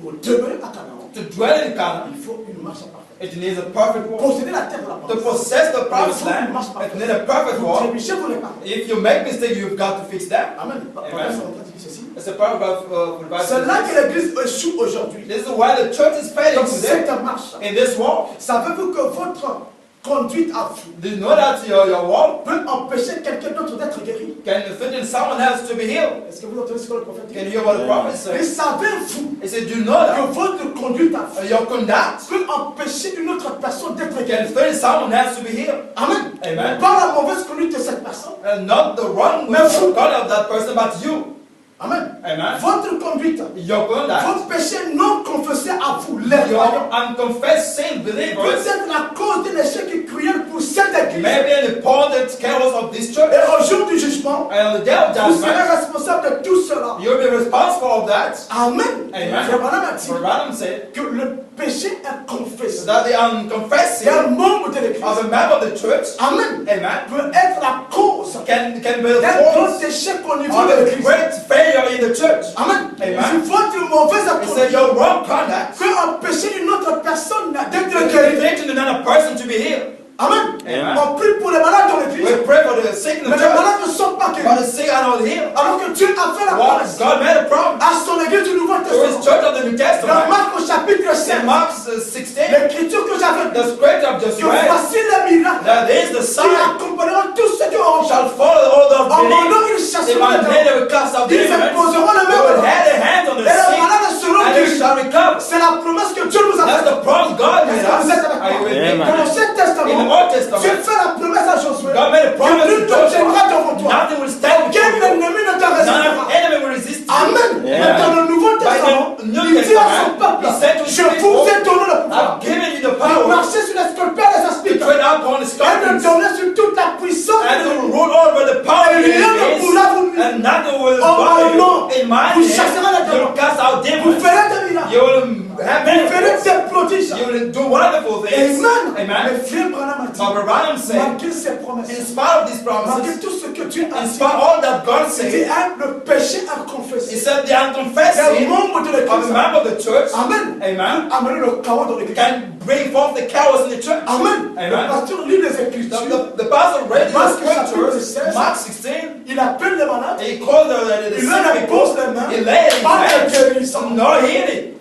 Pour demeurer à Canaan, To dwell in Canaan, il faut une marche parfaite. it needs a perfect war. Posséder la terre de la To promesse. possess the promised land, it needs a perfect Vous war. trébuchez, vous réparez. If you make mistakes, you've got to fix them. Amen. Amen. Paul est en train de dire ceci. It's a paragraph for the Bible. C'est là que l'Église échoue aujourd'hui. This is why the church is failing Dans today cette marche. in this war. Savez-vous que votre conduite à fou Do you know that your walk peut empêcher quelqu'un d'autre d'être guéri. can threaten someone else to be healed? Est-ce que vous entendez ce que le prophète Can dit? you hear what the prophet Et says? savez-vous He said, do you know that que votre conduite à fou your conduct peut empêcher une autre personne d'être can guérie? threaten someone else to be healed? Amen. Amen. Pas la mauvaise conduite de cette personne. And not the wrong Mais vous. conduct of that person, but you. Amen. Amen. Votre conduite, Your conduct, votre péché non confessé à vous, les your croyants, unconfessed sin, peut believers, être la cause d'un échec cruel pour cette église. may be an important cause of this church. Et au jour du jugement, And on the day of vous serez judgment, responsable de tout cela. you'll be responsible of that. Amen. Amen. Frère Branham a dit For Branham said que le péché inconfessé that the unconfessed sin d'un membre de l'église, of a member of the church, Amen, amen, peut être la cause can be the d'un grand cause échec au niveau of de a l'église. great failure in the church. Amen. Amen. Si votre mauvaise He said conduite your wrong conduct peut empêcher une autre personne d'être can guérie. lead another person to be healed. Amen. Amen. On prie pour les malades dans l'église, We pray for the sick in mais the les church, malades ne sont pas but guéris. the sick are not healed. Alors que Dieu a fait la Well, promesse God made a promise à son église du Nouveau to his Testament. church of the New Dans Testament. Marc au chapitre In 5, Mark 16, l'écriture que j'avais the lue, scripture of just que read, voici les miracles that is the qui sign accompagneront tous ceux qui auront shall follow all those En mon believers. nom, ils In chasseront my les name démons. they will cast out Ils demons. imposeront les They mains will aux lay their hands on the Et les sick, malades seront and they guéris. shall recover. C'est la promesse que Dieu nous a That's faite. the promise God made Est-ce que vous êtes us. avec Are you moi? with me? Amen. Dans l'Ancien In the Testament, Old Dieu Testament, fait la promesse à Josué God made a que promise nul to ne tiendra Joshua. devant toi. Nothing will stand Aucun before you. ennemi ne te None résistera. of enemy will resist you. Amen. Yeah. Mais dans le Nouveau Testament, By the New il dit à son Testament, peuple, he said to his je vous people, ai donné le pouvoir I've given you the de power marcher sur les scorpions et les to aspics tread upon the et de scorpions donner sur toute la puissance and de to l'ennemi. rule over the power of the Et rien ne enemies, pourra vous nuire. and nothing will En mon bother nom, you. In my vous chasserez les name, you will démons. cast out Vous demons. ferez des miracles. You will have Vous ferez miracles. des prodiges. You will do wonderful things. Amen. Amen. Mais frère Branham a dit, But Branham said, malgré ces promesses, in spite of these malgré promises, tout ce que Dieu a in dit, spite of all that God c'était said, le péché he inconfessé. said the unconfessed Les sin membres de of a l'église, member of the church, Amen, amen, amener le chaos dans l'église. can bring forth the chaos in the church. Amen. Le Amen. pasteur lit les Écritures, The pastor read the Marc chapitre scriptures, 16, Mark 16, il appelle les malades, he called the il sick leur impose people, les mains, he laid his pas de hands, guérison. no healing.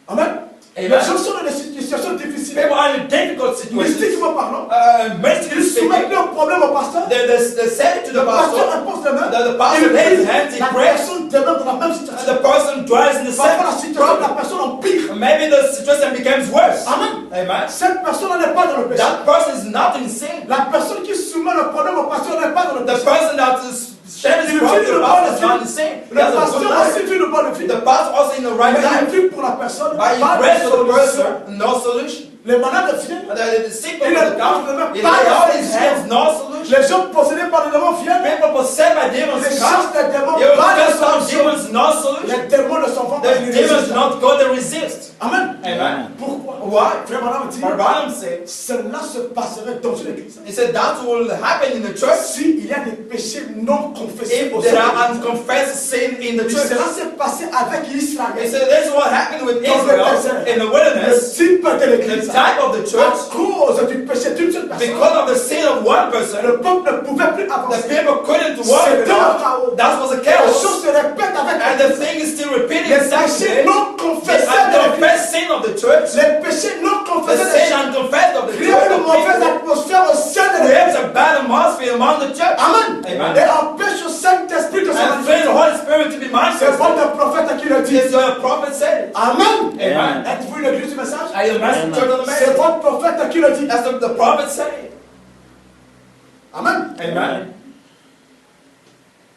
Amen. Amen. Les gens sont dans des situations difficiles. People are in difficult situations. Mystiquement parlant, Mystically ils soumettent speaking, leurs problèmes au pasteur. they said it to Le the pasteur pastor, impose les mains. the pastor Et laid his hands, he la prayed, personne demeure dans la même and situation. the person dwells in the Parfois, la same situation de la problem. personne empire. Maybe the situation becomes worse. Amen. Amen. Cette personne n'est pas dans le péché. That person is not in sin. La personne qui soumet le problème au pasteur n'est pas dans le The péché. person that is sharing Il his problem vit to le the bon pastor is not in sin. Le He has a pasteur good aussi life. vit le bon vie. The pastor also in the right Mais il life. prie pour la personne. But he Pas prays de for the solution. person, no solution. Les malades viennent. The sick Il people ne come, parle même he pas lay de out his solution. hands, no solution. Les gens possédés par les démons viennent. People possessed by demons Ils come. chassent les démons. You will Pas de cast out solution. demons, no solution. Les démons ne s'en vont pas. The ils demons résistent. do not go, they resist. Amen. Amen. Pourquoi? Why? Frère Branham dit, Branham said, cela se passerait dans une église. he said that will happen in the church S'il y a des péchés non confessés if au there sein de are l'église. unconfessed sin in the Et church. cela s'est passé avec He Israël. said this is what happened with Dans le Israel désert. in the Le wilderness. type de The l'église. type of the À church, cause du péché d'une seule personne, because of the sin of one person, le peuple ne pouvait plus the avancer. people couldn't walk C'était un anymore. chaos. That was a La chaos. chose se répète avec And the thing is still repeating les itself péchés today. non The confessés de l'église. unconfessed sin of the church, Les péchés non the confessés de sin l'église. unconfessed of the Créent church, une mauvaise the atmosphère au sein de people l'église. creates a bad atmosphere among the church. Amen. Amen. Et empêche au Saint-Esprit de se And fail the manifester. Holy Spirit to be C'est manifested. votre prophète qui le dit. Yes, your prophet said it. Amen. Amen. Êtes-vous une église du message? Are you the messenger of the C'est man? votre prophète qui le dit. That's the prophet said. Amen. Amen.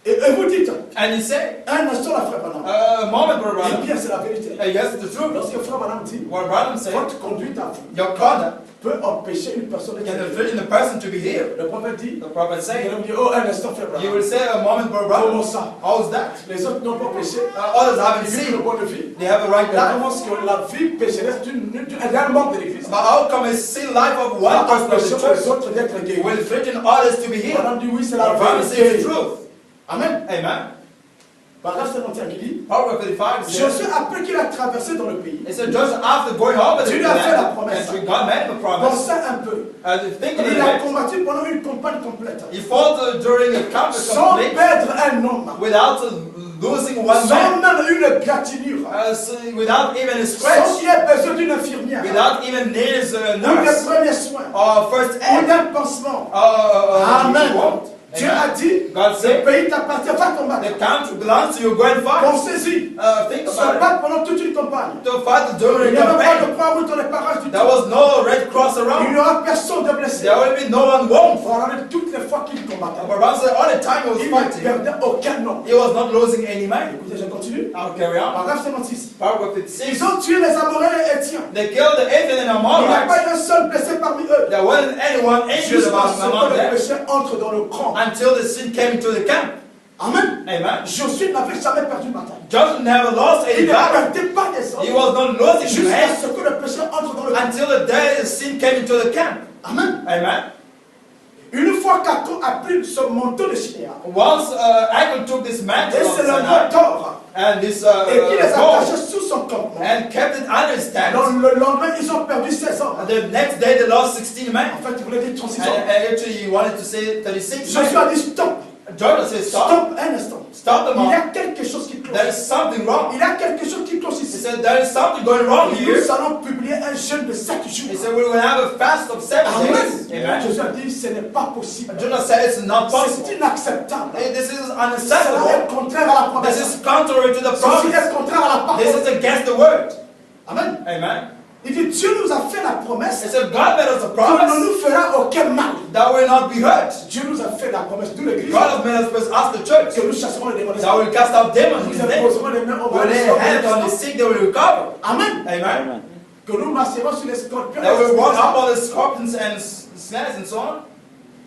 Et vous dites, And he said, un instant la frère Branham. a moment, Brother Eh Branham. bien, c'est la vérité. Yes, it's the truth. Lorsque frère Branham dit, What Branham said, votre conduite à vous your conduct peut empêcher une personne d'être can guérie. threaten the person to be healed. Le prophète dit, The prophet il said, va dire, oh, un instant frère you Branham. will say a moment, Brother Comment Branham. ça? How's that? Les autres n'ont pas péché. Others haven't Ils vivent une seen. bonne vie. They have a right Là, life. comment est-ce que la vie pécheresse d'un membre de l'église But how come a sin life of one va person of empêcher the church aux autres d'être guéris? will threaten others to be healed? Branham dit, oui, c'est la Branham says vérité. the truth. Amen. Amen. Paragraphe 51 qui dit, Proverbs 35 says, Josué, après qu'il a traversé dans le pays, it said just after going over the Dieu lui a fait la land, promesse. and God made him a promise. pensez un peu. Think of Il a it. combattu pendant une campagne complète. He fought during a campaign Sans complete perdre un homme. without losing one sans man, même une gratinure, without even a sans scratch, qu'il ait besoin d'une infirmière, without even needs a ou des nurse, premiers soins, or first ou aid, d'un pansement. Amen. Amen. Dieu a dit, God le said, pays t'appartient, va combattre. the country belongs to you, go and fight. Pensez-y, Think se about it. battre pendant toute une campagne. To fight Il during n'y the avait pas de campaign, croix rouge dans les parages du there temps. was no Red Cross Il around. n'y aura personne de blessé. There will be no one wounded. Voilà, toutes les fois qu'il combattait, But Ron said all the time he was il ne fighting, perdait aucun nom. he was not losing any man. Écoutez, je continue. I'll carry on. Paragraphe 56. Paragraph Ils 56. ont tué les Amoréens et les Hétiens. They killed the Athenian and Il n'y a Amorites. pas eu un seul blessé parmi eux. There wasn't anyone injured Jusqu'à ce among que le them péché entre dans le camp. until the sin came into the camp. Amen. Amen. Josué n'avait jamais perdu une bataille. Joshua never lost Il any ne battle. perdait pas des He hommes. was not losing Jusqu'à men ce que le péché entre dans le camp. until the day the sin came into the camp. Amen. Amen. Une fois qu'Acon a pris ce manteau de Shinéa, Once Achan took this mantle et of c'est le Sinai d'or, and this et qu'il les gold attachait sous son campement, and kept it under his tent, donc le lendemain, ils ont perdu 16 hommes. and the next day they lost 16 men. En fait, il voulait dire 36 And hommes. actually he wanted to say 36 Josué men. a dit stop, Joshua said stop. stop un instant. Stop them Il y all. a quelque chose qui There cloche. is something wrong. Il y a quelque chose qui cloche He ici. said there is something going wrong here. Nous allons publier un jeûne de 7 jours. He said we're going to have a fast of 7 days. Amen. Amen. Josué a dit ce n'est pas possible. Joshua said it's not C'est possible. inacceptable. Hey, this is Cela unacceptable. est contraire à la This promesse. is contrary to the Ceci promise. est contraire à la This parole. is against the word. Amen. Amen. Il dit Dieu nous a fait la promesse He said God made us a qu'il ne promise nous fera aucun mal. that will not be hurt. Dieu nous a fait la promesse, d'où l'église, God has made us first ask the church que nous chasserons les démons. that will cast out demons in Nous His name. imposerons les mains aux When they hand on the malades. sick, they will recover. Amen. Amen. Que nous marcherons sur les scorpions. They will walk up on the scorpions and snares and so on.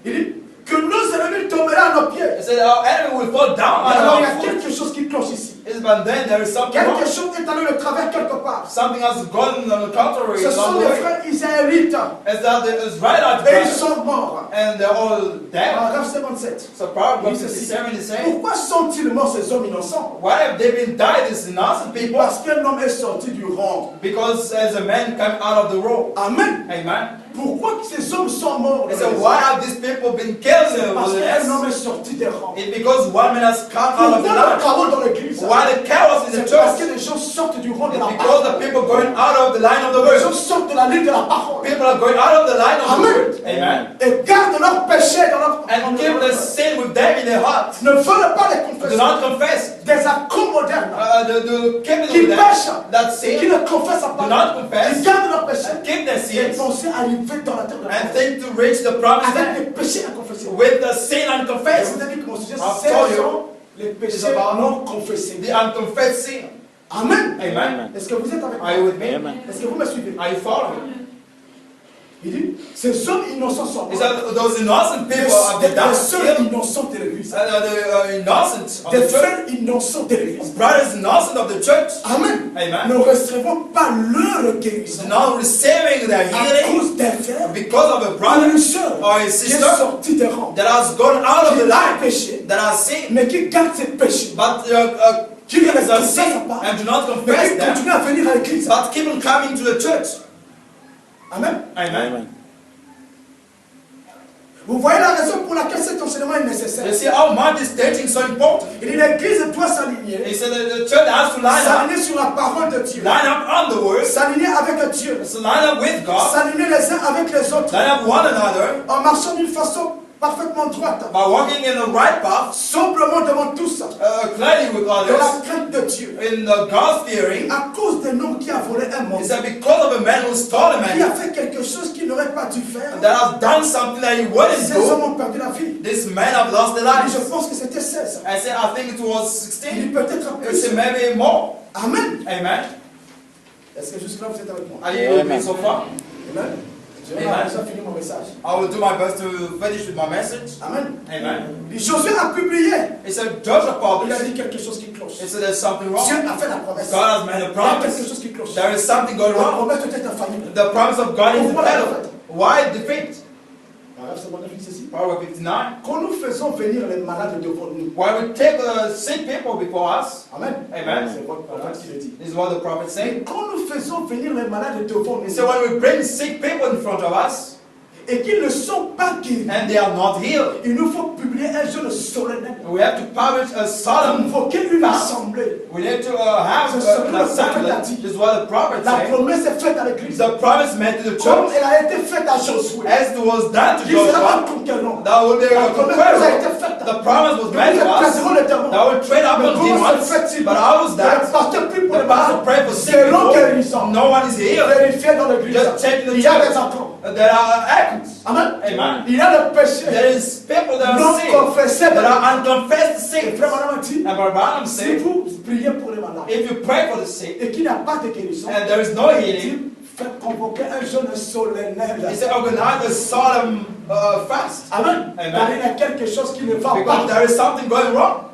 Il dit que nos ennemis tomberont à nos pieds. He said our enemy will fall down Et alors il y a on our foot. quelque chose qui cloche ici. But then there is something wrong. Quelque chose est allé de travers quelque part. Something has gone on the contrary. Ce sont along the les way. frères israélites. Is that the Israelites Et ils brothers, sont morts. and they're all dead. Paragraphe 57. So Proverbs Il dit ceci. 57 is saying, Pourquoi sont-ils morts ces hommes innocents? why have they been died, these innocent people? Parce qu'un homme est sorti du rang. Because as a man come out of the world. Amen. Amen. Pourquoi ces hommes sont morts? He said, why have these people been killed in the Parce qu'un homme wilderness? est sorti des rangs. It's because one man has come out of the Pourquoi le line. chaos dans l'église? Why the chaos in the C'est parce que church? les gens sortent du rang de It's la because the parole. people going out of the line of the Les gens word. sortent de la ligne de la parole. People are going out of the line of the Amen. word. Amen. Et gardent leur péché dans leur And keep the sin with them in their heart. ne veulent pas les Do confesser. not confess. Des accros modernes Keep qui it with them. pêchent, That qui sin. ne confessent Do pas, not confess. qui gardent leur péché Keep their et sins. penser arriver dans la terre de la And parole think to reach the promised avec land des péchés inconfessés. with the sin Et je unconfessed. vous ai dit que mon sujet, I've c'est told you. sont les péchés non confessés. The unconfessed sin. Amen. Amen. Est-ce que vous êtes avec moi? Are you with me? Est-ce que vous me suivez? Are you following? Il dit, ces hommes innocents sont He morts. said those innocent people of the Des sœurs down, innocentes de l'église. the innocent of Des the church, frères innocents de l'église. brothers innocent of the church, Amen. Amen. Ne recevons pas leur guérison not receiving their à healing cause d'un frère because of a ou brother une sœur or a qui est sister sorti des rangs, that has gone out of the qui a line, péché, that has sinned, mais qui garde ses péchés, but qui ne les keeps the confesse sin pas, and do not mais confess qui them, continue à venir à l'église. but keep on coming to the church. Amen. Amen. Vous voyez la raison pour laquelle cet enseignement est nécessaire. You see how much this teaching is so important. Il dit l'église doit s'aligner, He said that the church has to line up s'aligner sur la parole de Dieu, on the word, s'aligner avec Dieu, so line up with God, s'aligner les uns avec les autres, line up one another en marchant d'une façon parfaitement droite, by walking in the right path, sobrement devant tous, clearly with de others, la crainte de Dieu, in the God's fearing. à cause d'un homme qui a volé un He monde, said because of a man who stole a qui a man fait quelque chose qu'il n'aurait pas dû faire, that has done something that he wouldn't ces hommes do, ont perdu la vie. this man have lost their Et lives. je pense que c'était 16. I said I think it was Il dit 16. peut-être He said plus. maybe more. Amen. Amen. Est-ce que jusque-là vous êtes avec moi? Are you with me so far? Amen. Je vais Amen. déjà finir mon message. I will do my best to finish with my message. Amen. Amen. Et Josué a publié. He said Joshua Il a published. dit quelque chose qui cloche. He said there's something Dieu wrong. a fait la promesse. God has made a Il y a quelque promise. chose qui cloche. There is something going La wrong. promesse peut être infaillible. The promise of God is infallible. Why defeat? Paragraphe 59, ceci. Proverbs 59. Quand nous faisons venir les malades devant nous. Why we take the sick people before us. Amen. Amen. C'est votre prophète qui le dit. This is what the prophet said. Et quand nous faisons venir les malades devant He nous, said when we bring sick people in front of us, et qu'ils ne sont pas guéris, and they are not healed. il nous faut publier un jeûne solennel. We have to publish a solemn. Convoquer une assemblée. We need to have C'est ce que an le assembly. prophète a dit. This is what the prophet La said. promesse est faite à l'église. The promise made to the Comme church, elle a été faite à Josué. as it was done to Qui sera Joshua, un conquérant. that will be La a promesse nous a été conqueror. faite. The promise was Que made nous to us écraserons les démons. that will trade up Mais on comment se demons. fait-il? But how is Le that? pasteur prie pour The les pastor malades. prayed for sick C'est long people. guérissant. No one is healed. Vérifiez dans l'église. Just check the Il y a church. des enfants. There are echoes. Amen. Amen. Il y a des péchés There is people that non are sick, confessés. that are unconfessed Et sick. frère Madame a dit, And Brother Branham si said, vous priez pour les malades if you pray for the sick et qu'il n'y a pas de guérison, and there is no healing, faites convoquer un jeûne solennel. he said organize a solemn fast. Amen. Amen. Car il y a quelque chose qui ne va Because pas. there is something going wrong.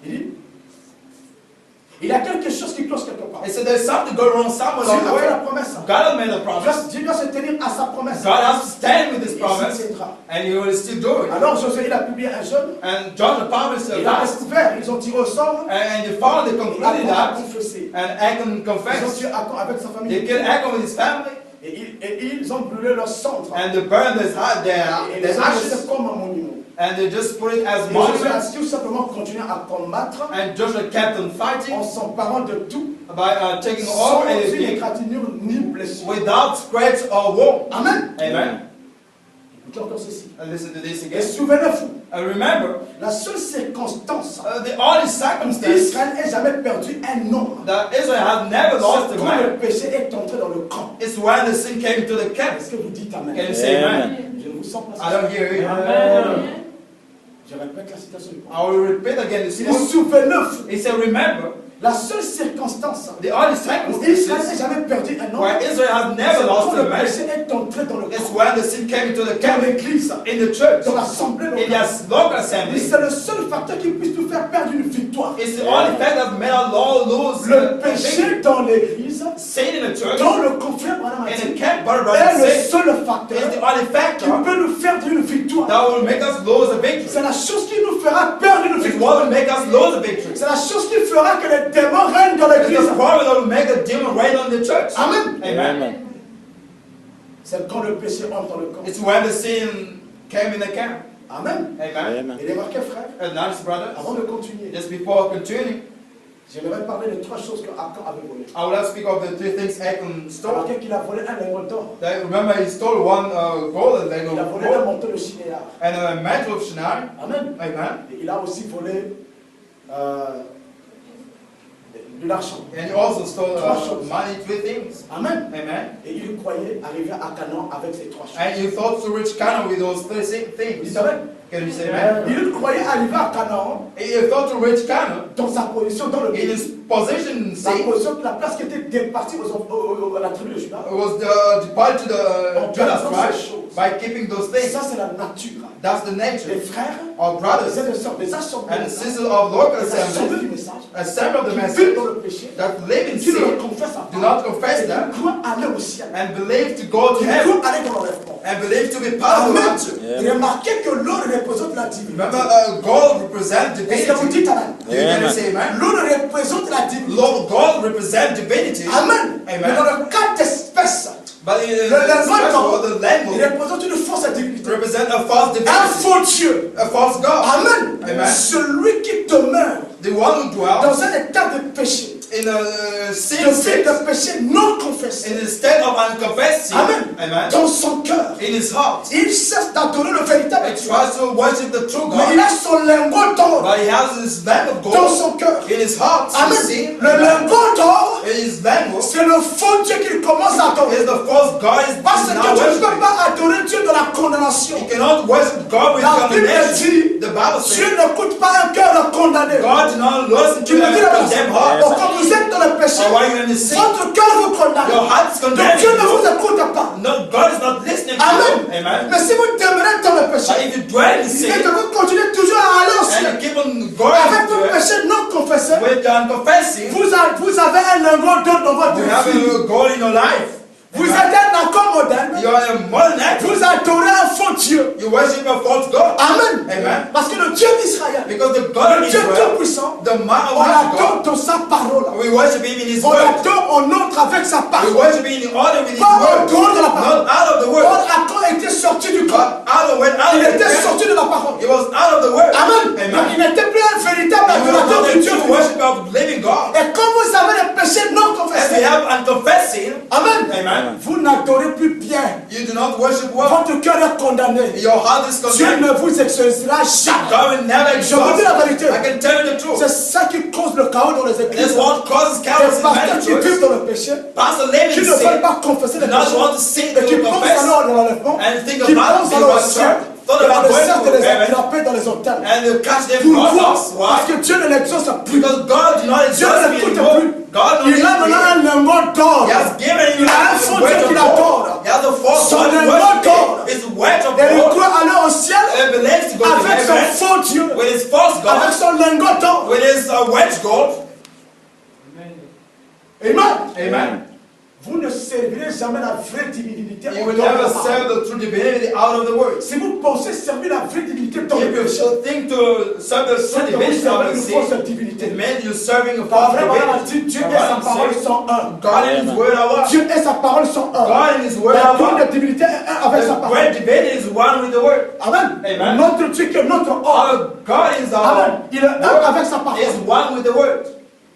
Il dit, il y a quelque chose qui cloche quelque part. He said there's something going wrong somewhere Dieu along the a fait la way. promesse. God has made a promise. Dieu doit se tenir à sa promesse. God has to stand with His Et il promise, tiendra. and He will still do it. Alors Josué, il a publié un jeûne. And John the promised a Il a fast, découvert, ils ont tiré au sort. and you found they Il a concluded that, confessé. and Achan Ils ont confessed. tué Achan avec sa They famille. killed Achan with his family, Et ils ont brûlé leur cendre. and they burned their Et les ont ashes, jeté comme un monument. and they just put it as Et Josué a monuments. tout simplement continué à combattre And Joshua kept on fighting en s'emparant de tout, by taking sans over une anything égratignure ni blessure. without scratch or wound. Amen. Amen. Écoutez encore ceci. And listen to this Et again. souvenez-vous, And remember, la seule circonstance the only circumstance d'Israël n'ait jamais perdu un homme, that Israel has never lost c'est a quand man le péché est entré dans le camp. is when the sin came into the camp. Est-ce que vous dites Amen? Can you say amen? Je ne vous sens pas. I don't hear you. Je répète la citation du I will repeat again this Il quote. souvenez-vous, He said, remember, la seule circonstance the only où Israël n'a circumstances jamais perdu un homme, where Israel has c'est never lost quand a le man péché est entré dans le is camp. when the sin came into the Dans camp, l'église, in the church, dans l'assemblée in locale. the local assembly. C'est le seul facteur qui puisse nous faire perdre une victoire. It's the only fact that made our Lord lose Le a victory. péché dans l'église, Sin in the church, dans le conflit, Madame a in dit, the camp, brother, est brother, le sin seul is facteur the only qui factor peut nous faire une victoire. that will make us lose a victory. C'est la chose qui nous fera perdre une It's victoire. what will make us lose a victory. C'est la chose qui fera que les démons règnent dans It's l'église. the problem that will make a demon reign on the church. Amen. Amen. C'est quand le péché entre dans le camp. It's when the sin came in the camp. Amen. Amen. Et remarquez, frère, And notice, brothers, avant de continuer, just before continuing, j'aimerais parler de trois choses que Achan avait volées. I will not speak of the three things Achan stole. Remarquez qu'il a volé un lingot d'or. Remember, he stole one golden thing Il a of volé un gold manteau de Shinéar. and a mantle of Shinar. Amen. Amen. Et il a aussi volé de l'argent. And he also stole Trois choses. money, three things. Amen. Amen. Et il croyait arriver à Canaan avec ces trois choses. And you thought to reach Canaan with those three Vous things. dites Amen. Can you say amen? Il croyait arriver à Canaan You thought to reach Canaan dans sa position dans le in pays. his position, La see, position, la place qui était départie à la tribu de Juda. was departed to the Judas tribe by keeping those Et things. ça, c'est la nature. That's the Les nature. frères, Our les brothers frères et sœurs, les assemblées, and sisters of local les assemblées assemblies, du message, assembly of the qui message, vivent dans le péché, that live in qui ne le sin, confessent pas, do not confess et that, qui croient aller au ciel, and believe to go to qui heaven, croient aller dans l'enlèvement. and believe to be part of the Amen. rapture. Et remarquez que l'eau représente la divinité. Remember, gold represents Est-ce que vous divinity. dites Amen? Can you say amen? L'eau représente la divinité. Lord, gold represents divinity. Amen. Mais dans Amen. le cas d'espèce, But in le the special, lingot, the il language représente une fausse divinité. represents a false Un divinity, faux Dieu. a false God. Amen. Amen. Celui qui demeure The one who dwells dans un état de péché, in a sin de fait state, de péché non confessé, in a state of unconfessed sin. Amen. Amen. Dans son cœur, In his heart, il cesse d'adorer le véritable he Dieu. tries to worship the true Mais il God, a son lingot d'or but he has his lamp of dans gold son cœur. in his heart. You Amen. see, Le lingot d'or, in his language c'est le faux Dieu qu'il commence à adorer. is the false God. Is Parce que now tu ne peux worshiping. pas adorer Dieu dans la condamnation. You cannot worship God with La Bible condemnation. dit, The Bible Dieu says n'écoute pas un cœur de condamné. God did not listen Tu to me dis la a condemned heart. Donc quand vous êtes dans le péché, Or while you're in the sin, votre cœur vous condamne. your heart is Donc condemned. Dieu ne vous écoute pas. No, God is not listening to Amen. you. Amen. Mais si vous demeurez dans le But péché, if you dwell in et sin que vous continuez toujours à aller au and ciel, you keep on going avec vos to it péchés non confessés, with unconfessing, vous avez un lingot d'or dans votre you have vie. a goal in your life. Vous êtes un accord moderne. You are a modern actor. Vous adorez un faux Dieu. You worship a false God. Amen. Amen. Parce que le Dieu d'Israël, Because the God le of Dieu Israel, tout-puissant, the man of on God, l'adore dans sa parole. we worship Him in His On word. l'adore en entre avec sa We parole. worship Him in order with His Pas en word. dehors de la parole. Not Amen. Vous n'adorez plus bien. You do not worship well. Votre cœur est condamné. Your heart is Dieu condemned. ne vous exaucera jamais. God will never Je vous dis la exalt. vérité. I can tell you the truth. C'est ça qui cause le chaos dans les That's églises. what causes Les chaos in pasteurs many qui vivent churches. dans le péché, Pastor live qui in ne veulent sin, pas confesser les do not péchés, want to sin, et they qui will pensent confess, alors dans l'enlèvement, and think qui about pensent being alors au raptured, ciel, thought et about le going ciel de to les heaven, attraper dans les hôtels. and they'll catch them Pourquoi? cross. Parce Why? que Dieu ne l'exauce plus. Because God do not Dieu exalt ne me l'écoute anymore. plus. God Il a maintenant un lingot d'or. He has given Il you a un the faux weight Dieu of qui gold. l'adore. He has a false Son God who lingot worships d'or. him. His weight of Et il gold. doit aller au ciel It belongs to go to avec son heaven faux Dieu, with his false avec God, son lingot d'or. with his wedge gold. Amen. Amen. Vous ne servirez jamais la vraie divinité. You en will dehors de never la parole. serve the true divinity out of the word. Si vous pensez servir la vraie divinité dans le If you péché, should think to serve the c'est true que vous divinity out servez of une the fausse sin, divinité. it means you're serving a La false vraie parole a divinity. dit Dieu et sa parole sont un. God and his word are one. Dieu et sa parole sont un. God and his word La are one. bonne divinité est un avec sa The parole. great divinity is one with the word. Amen. Amen. Notre Dieu qui est notre homme. Our God is Amen. our Il est un avec sa is parole. one with the word.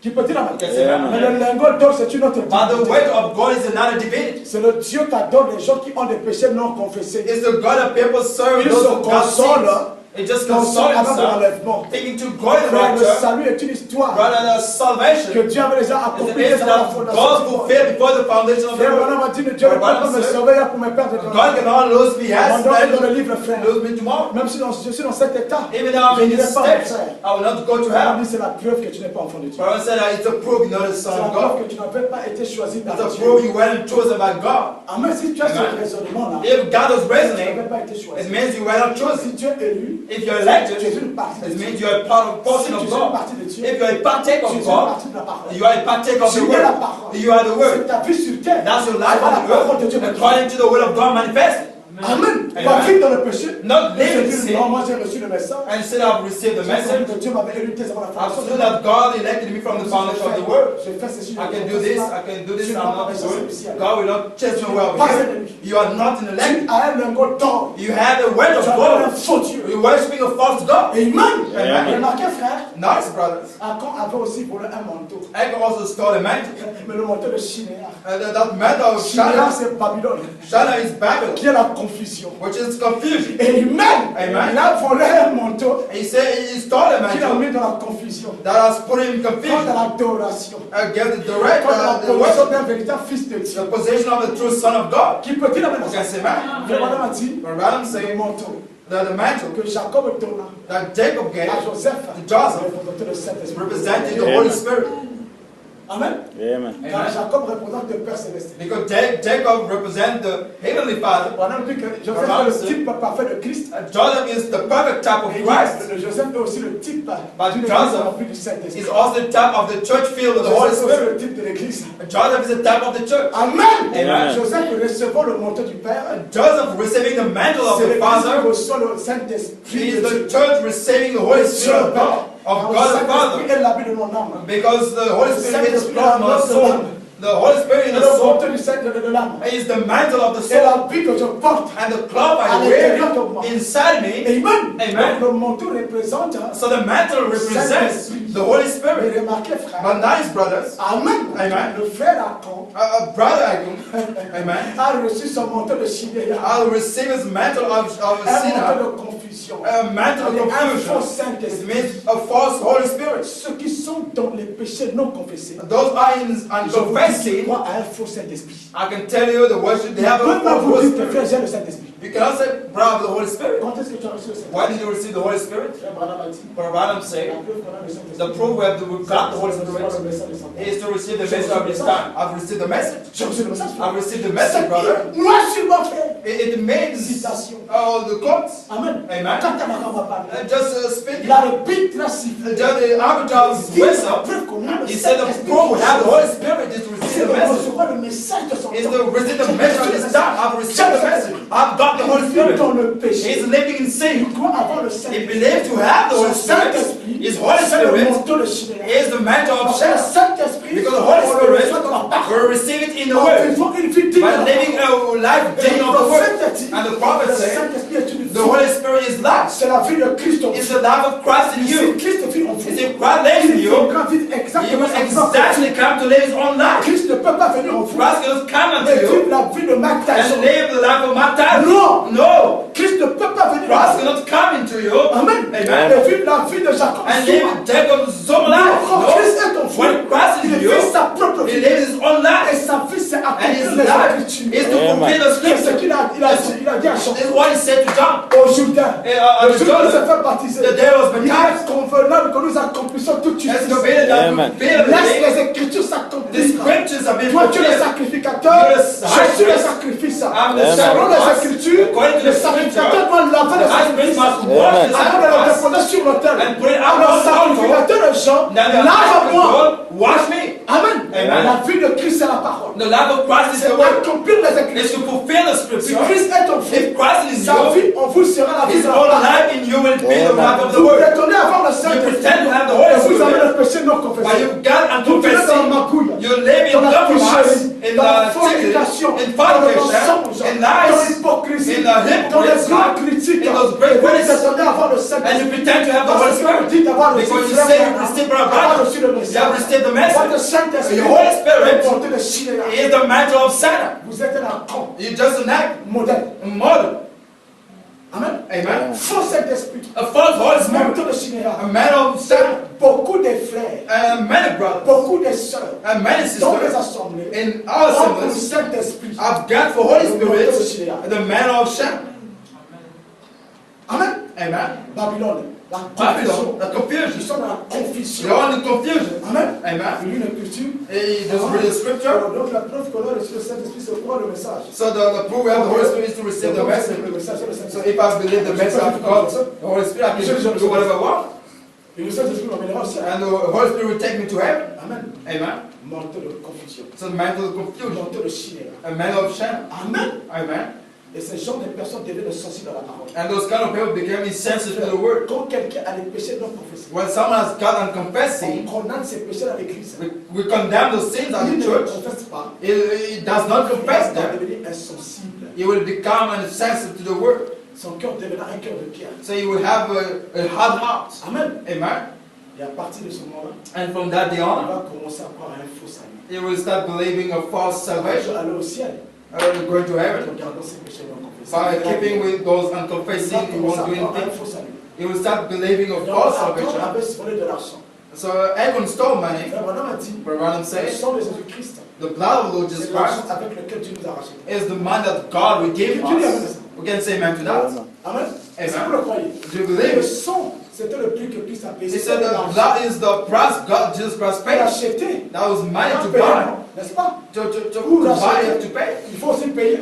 Qui peut dire Amen. Yes, amen. Mais le lingot d'or, c'est une autre But the divinité. word of God is another divinity. C'est le Dieu qui adore les gens qui ont des péchés non confessés. It's the God that people serve Il those se who got console. sins. It just Console consoles avec himself, l'enlèvement. thinking to go in the Frère, le rapture, salut est une histoire rather than salvation. que Dieu avait déjà It's accomplie an avant la that fondation God du monde. fulfilled before the foundation of the Frère, world. Branham a dit que Dieu ne peut pas me sauver pour me perdre dans God cannot lose me Mon as nom est dans le and livre, frère. lose me tomorrow. Même si je suis dans cet état, Even though I'm je in n'irai this pas en state, enfer. I will not go to On hell. dit c'est la preuve que tu n'es pas enfant de Dieu. But I said that it's a proof you're not a C'est son la of preuve God. que tu n'avais pas été choisi par It's a Dieu. proof you weren't chosen by God. Amen. Si tu as ce Amen. raisonnement-là, If God was tu n'avais reasoning, pas été choisi. it means you were not Si chosen. tu es élu, If you're tu es elected, une partie de it Dieu. means you're a part of Si portion tu of es une God. partie de Dieu, If you're a partaker tu es of une God, partie de la parole. you are a partaker of Tu the es la word. parole. You are the C'est word. ta vie sur terre. That's your life Voilà on la parole de the Dieu. earth, according to the will of God manifested. Amen. Amen. Pas vivre dans le péché. Not Et live in se dire, sin. non, moi j'ai reçu le message. And instead of receive the J'ai compris message, que Dieu m'avait élu dès avant la I've fondation seen du monde. that God elected me from the foundation of the world. Je fais ceci, je I can fais do this, cela. I can do this, Tu I'm n'as pas not besoin good. de ciel. God will not chase me well Pas here. ennemi. You are not an Tu elect. as un lingot d'or. You have the word of Tu as un God. faux Dieu. You're worshiping a false God. Amen. Amen. Remarquez, frère, Nice, brothers. Acon avait aussi volé un manteau. Achan also stole a mantle. Mais le manteau de Chinéa. That mantle of Chinéa, Shinar, c'est Babylone. Shinar is Babylon, Qui est la confusion. which is confusion. Amen. Amen. Il a volé un manteau He said he stole a qui l'a mantle mis dans la confusion. that has put him in Quant à confusion l'adoration. against the direct, Quant à la the position worship, d'un véritable fils de Dieu. the possession of the true Son of God. Qui peut-il amener Okay, say man. Le madame a dit, But Adam le saying manteau that the mantle que Jacob donna that Jacob gave à Joseph, Joseph représentait le Saint-Esprit. represented the Holy Spirit. Amen. Amen. Car Amen. Jacob représente le Père Céleste. Because Jacob represents the Heavenly Father. On a dit que Joseph est le type parfait de Christ. Joseph is the perfect type of Et Christ. Joseph est aussi le type But d'une Joseph église remplie du Saint-Esprit. He's also the type of the church filled with the Holy Joseph est aussi Spirit. le type de l'église. Joseph is the type of the church. Amen. Amen. Joseph recevant le manteau du Père. Joseph receiving the mantle of C'est the l'église qui Father. reçoit le He Saint-Esprit. is the church receiving the Holy Spirit of God, of God the Father. Saint-Esprit est l'habit de mon âme. Because the Holy Spirit is Saint-Esprit blood, my soul. The Holy Spirit in Et the le soul manteau du Saint-Esprit de l'âme. is the mantle of the C'est soul. l'habit que je porte. And the cloth À I l'intérieur de moi. wear inside me. Amen. Amen. Donc le manteau représente. So the mantle represents the Holy Mais Spirit. remarquez, frère. But nice, brothers. Amen. Amen. Le frère Acon Brother Achan, amen, a reçu son manteau de Chinéa. I'll receive his mantle of Un manteau sinner, de confusion. a mantle of Un faux confusion. It Saint-Esprit. means a false Holy Spirit. Ceux qui sont dans les péchés non confessés. Those are in Je vous dis unconfessed qu'ils sin. croient à un faux Saint-Esprit. I can tell you the worship they Ne have a peut pas false vous Holy dire que frère, Spirit. j'ai le Saint-Esprit. You cannot say, brother, the Holy Spirit. Quand est-ce que tu as reçu le Saint-Esprit? Why did you receive the Holy Spirit? Frère Branham a dit. But Branham La said, preuve qu'on a le Saint-Esprit. the proof we have got the Holy C'est de recevoir le Spirit message de Saint-Esprit. is to receive the message of this time. I've received the message. J'ai reçu le message. I've received the message, brother. Moi, je suis mon frère. It means Citation. the quotes. Amen. Amen. Quand ta maman va parler, Just speaking. l'arbitre a sifflé. Just the arbiters Il dit, whistle. la preuve qu'on a le He said the Saint-Esprit. proof we have the Holy Spirit is to C'est receive de the message. recevoir le message de son Is temps. to receive the message of this time. I've received the message. I've got the Holy Il vit dans Spirit. le péché. He's living in sin. Il croit avoir le He Saint-Esprit. believes to have the Holy Son Spirit. Saint-Esprit, His Holy c'est le Spirit manteau de Chinéa. is the mantle of Parce que le Shema. Saint-Esprit, Because the Holy on le Spirit reçoit dans la parole. will receive it in the En word. vivant une vie digne By de la living parole. a life Et digne le of the word. prophète a dit, And the prophet le said, Saint-Esprit est une The Holy Spirit is life. C'est la vie de Christ en It's vous. the life of Christ in Si you. Christ vit en vous, It's if Christ lives in il you, viendra vivre He exactement will sa vie. exactly come to live His own life. Christ ne peut pas venir en vous Christ cannot come unto et vivre you la vie de Mike Tyson. and live the life of Matt Tyson. Non. No. Christ ne peut pas venir en Christ vous. cannot come into you. Amen. Amen. Et vivre la vie de Jacob And live Zuma. Jacob Zuma life. Quand No. Christ est en vous, When Christ is il in you, vit sa propre He vie. lives His own Et life. sa vie, c'est And His accomplir les life is Écritures. to fulfill the C'est ce scripture. qu'il a dit à Jean. This is what He said to John. Au Jourdain. Le jour où il s'est fait baptiser, The day was il baptized. est convenable que nous accomplissions toute As justice. the way that we fulfill Laisse the les Écritures The s'accomplir. scriptures have been Toi, tu es le fulfilled. sacrificateur, You're the je suis le high priest. sacrifice. I'm the Selon les sacrifice. Écritures, According to le the sacrificateur scripture, doit laver the le high priest sacrifice must wash the avant de le sacrifice déposer sur l'autel. and put it out Alors, on the sacrificateur de Jean, Now the high priest lave-moi. will wash me. Amen. Amen. La vie de Christ, c'est la parole. The life of Christ is C'est the word. accomplir les It's Écritures. to fulfill the Si scripture. Christ est en vous, If Christ is in sa you, vie en vous sera la vie His de la own parole. life in you will be the life of the Vous word. prétendez avoir le You Saint-Esprit. pretend to have the Holy Et vous avez Spirit, le péché non but confessé. you got and Vous vivez dans la confessing. magouille, You live in dans la compromise, tricherie, in dans la the fornication, in dans le fornication, mensonge, in dans lies, l'hypocrisie, in the dans les hypocrisy, grands critiques. in those great Et vous critics, prétendez avoir le and you Saint-Esprit. pretend to have the Holy Parce que vous Spirit. dites avoir reçu Because you frère say you Branham, received Brother avoir Branham. reçu le You have message. received the Votre message. Saint-Esprit Your Holy Spirit est porté de cinéra. is the mantle of Satan. Vous êtes un con, You're just an act, modèle. a model. Amen. Amen. Faux Saint-Esprit. A false Holy Spirit. Manteau de cinéra. A man of Satan. Beaucoup de frères, And many brothers. beaucoup de sœurs, And many dans les sisters. assemblées, In our ont le assemblies, Saint-Esprit. I've got for Holy Le manteau de Spirit cinéra. the man of Satan. Amen. Amen. Babylone, la Babylon, confusion. the Ils confusion. sont dans la confusion. You're in the confusion. Amen. Amen. Il lit l'écriture. He just read the scripture. Donc la preuve qu'on a reçu le Saint-Esprit, c'est quoi le message? So the proof we have the Holy Spirit is to receive the message. Le message, c'est le So Saint-Esprit. if I believe the message of God, the Holy Spirit, I can do whatever I want. Et le Saint-Esprit m'emmènera aussi. And the Holy Spirit will take me to heaven. Amen. Amen. Manteau de confusion. So the man of confusion. Manteau de chinéra. A man of shame. Amen. Amen. Et ces gens de personnes deviennent sensibles à la parole. And those kind of people became insensitive to the word. Quand quelqu'un a des péchés non confessés, When someone has got on unconfessing, condamne ces péchés dans l'église. we condemn those sins at Il the ne church. confesse pas. He does not confess Il va them. devenir insensible. He will become insensitive to the word. Son cœur deviendra un cœur de pierre. So he will have a hard heart. Amen. Amen. Et à partir de ce moment-là, And from that day il on, va commencer à croire à un faux salut. he will start believing a false Je salvation. vais aller au ciel. Going to heaven. Regardons ces péchés non confessés. By keeping with those Il va unconfessing, he commencer won't à do croire à un anything. faux salut. He will start believing a Donc, false Achan salvation. avait volé de l'argent. So Achan stole money. Frère Branham a dit, But Branham le says, sang de Jésus-Christ, the blood of the Lord Jesus c'est l'argent Christ avec lequel Dieu nous a rachetés. is the man that God will give Qui dit amen à us. ça? We can say amen to that. Amen. Est-ce que Amen. vous le croyez? Do you Et believe le it? sang, c'était le prix que Christ a payé. He C'était said the l'argent blood is the price God, Jesus Christ pour paid. acheter. That was money to Pas payer, buy. non? N'est-ce pas? To Pour buy, you have l'acheter, to pay. il faut aussi payer.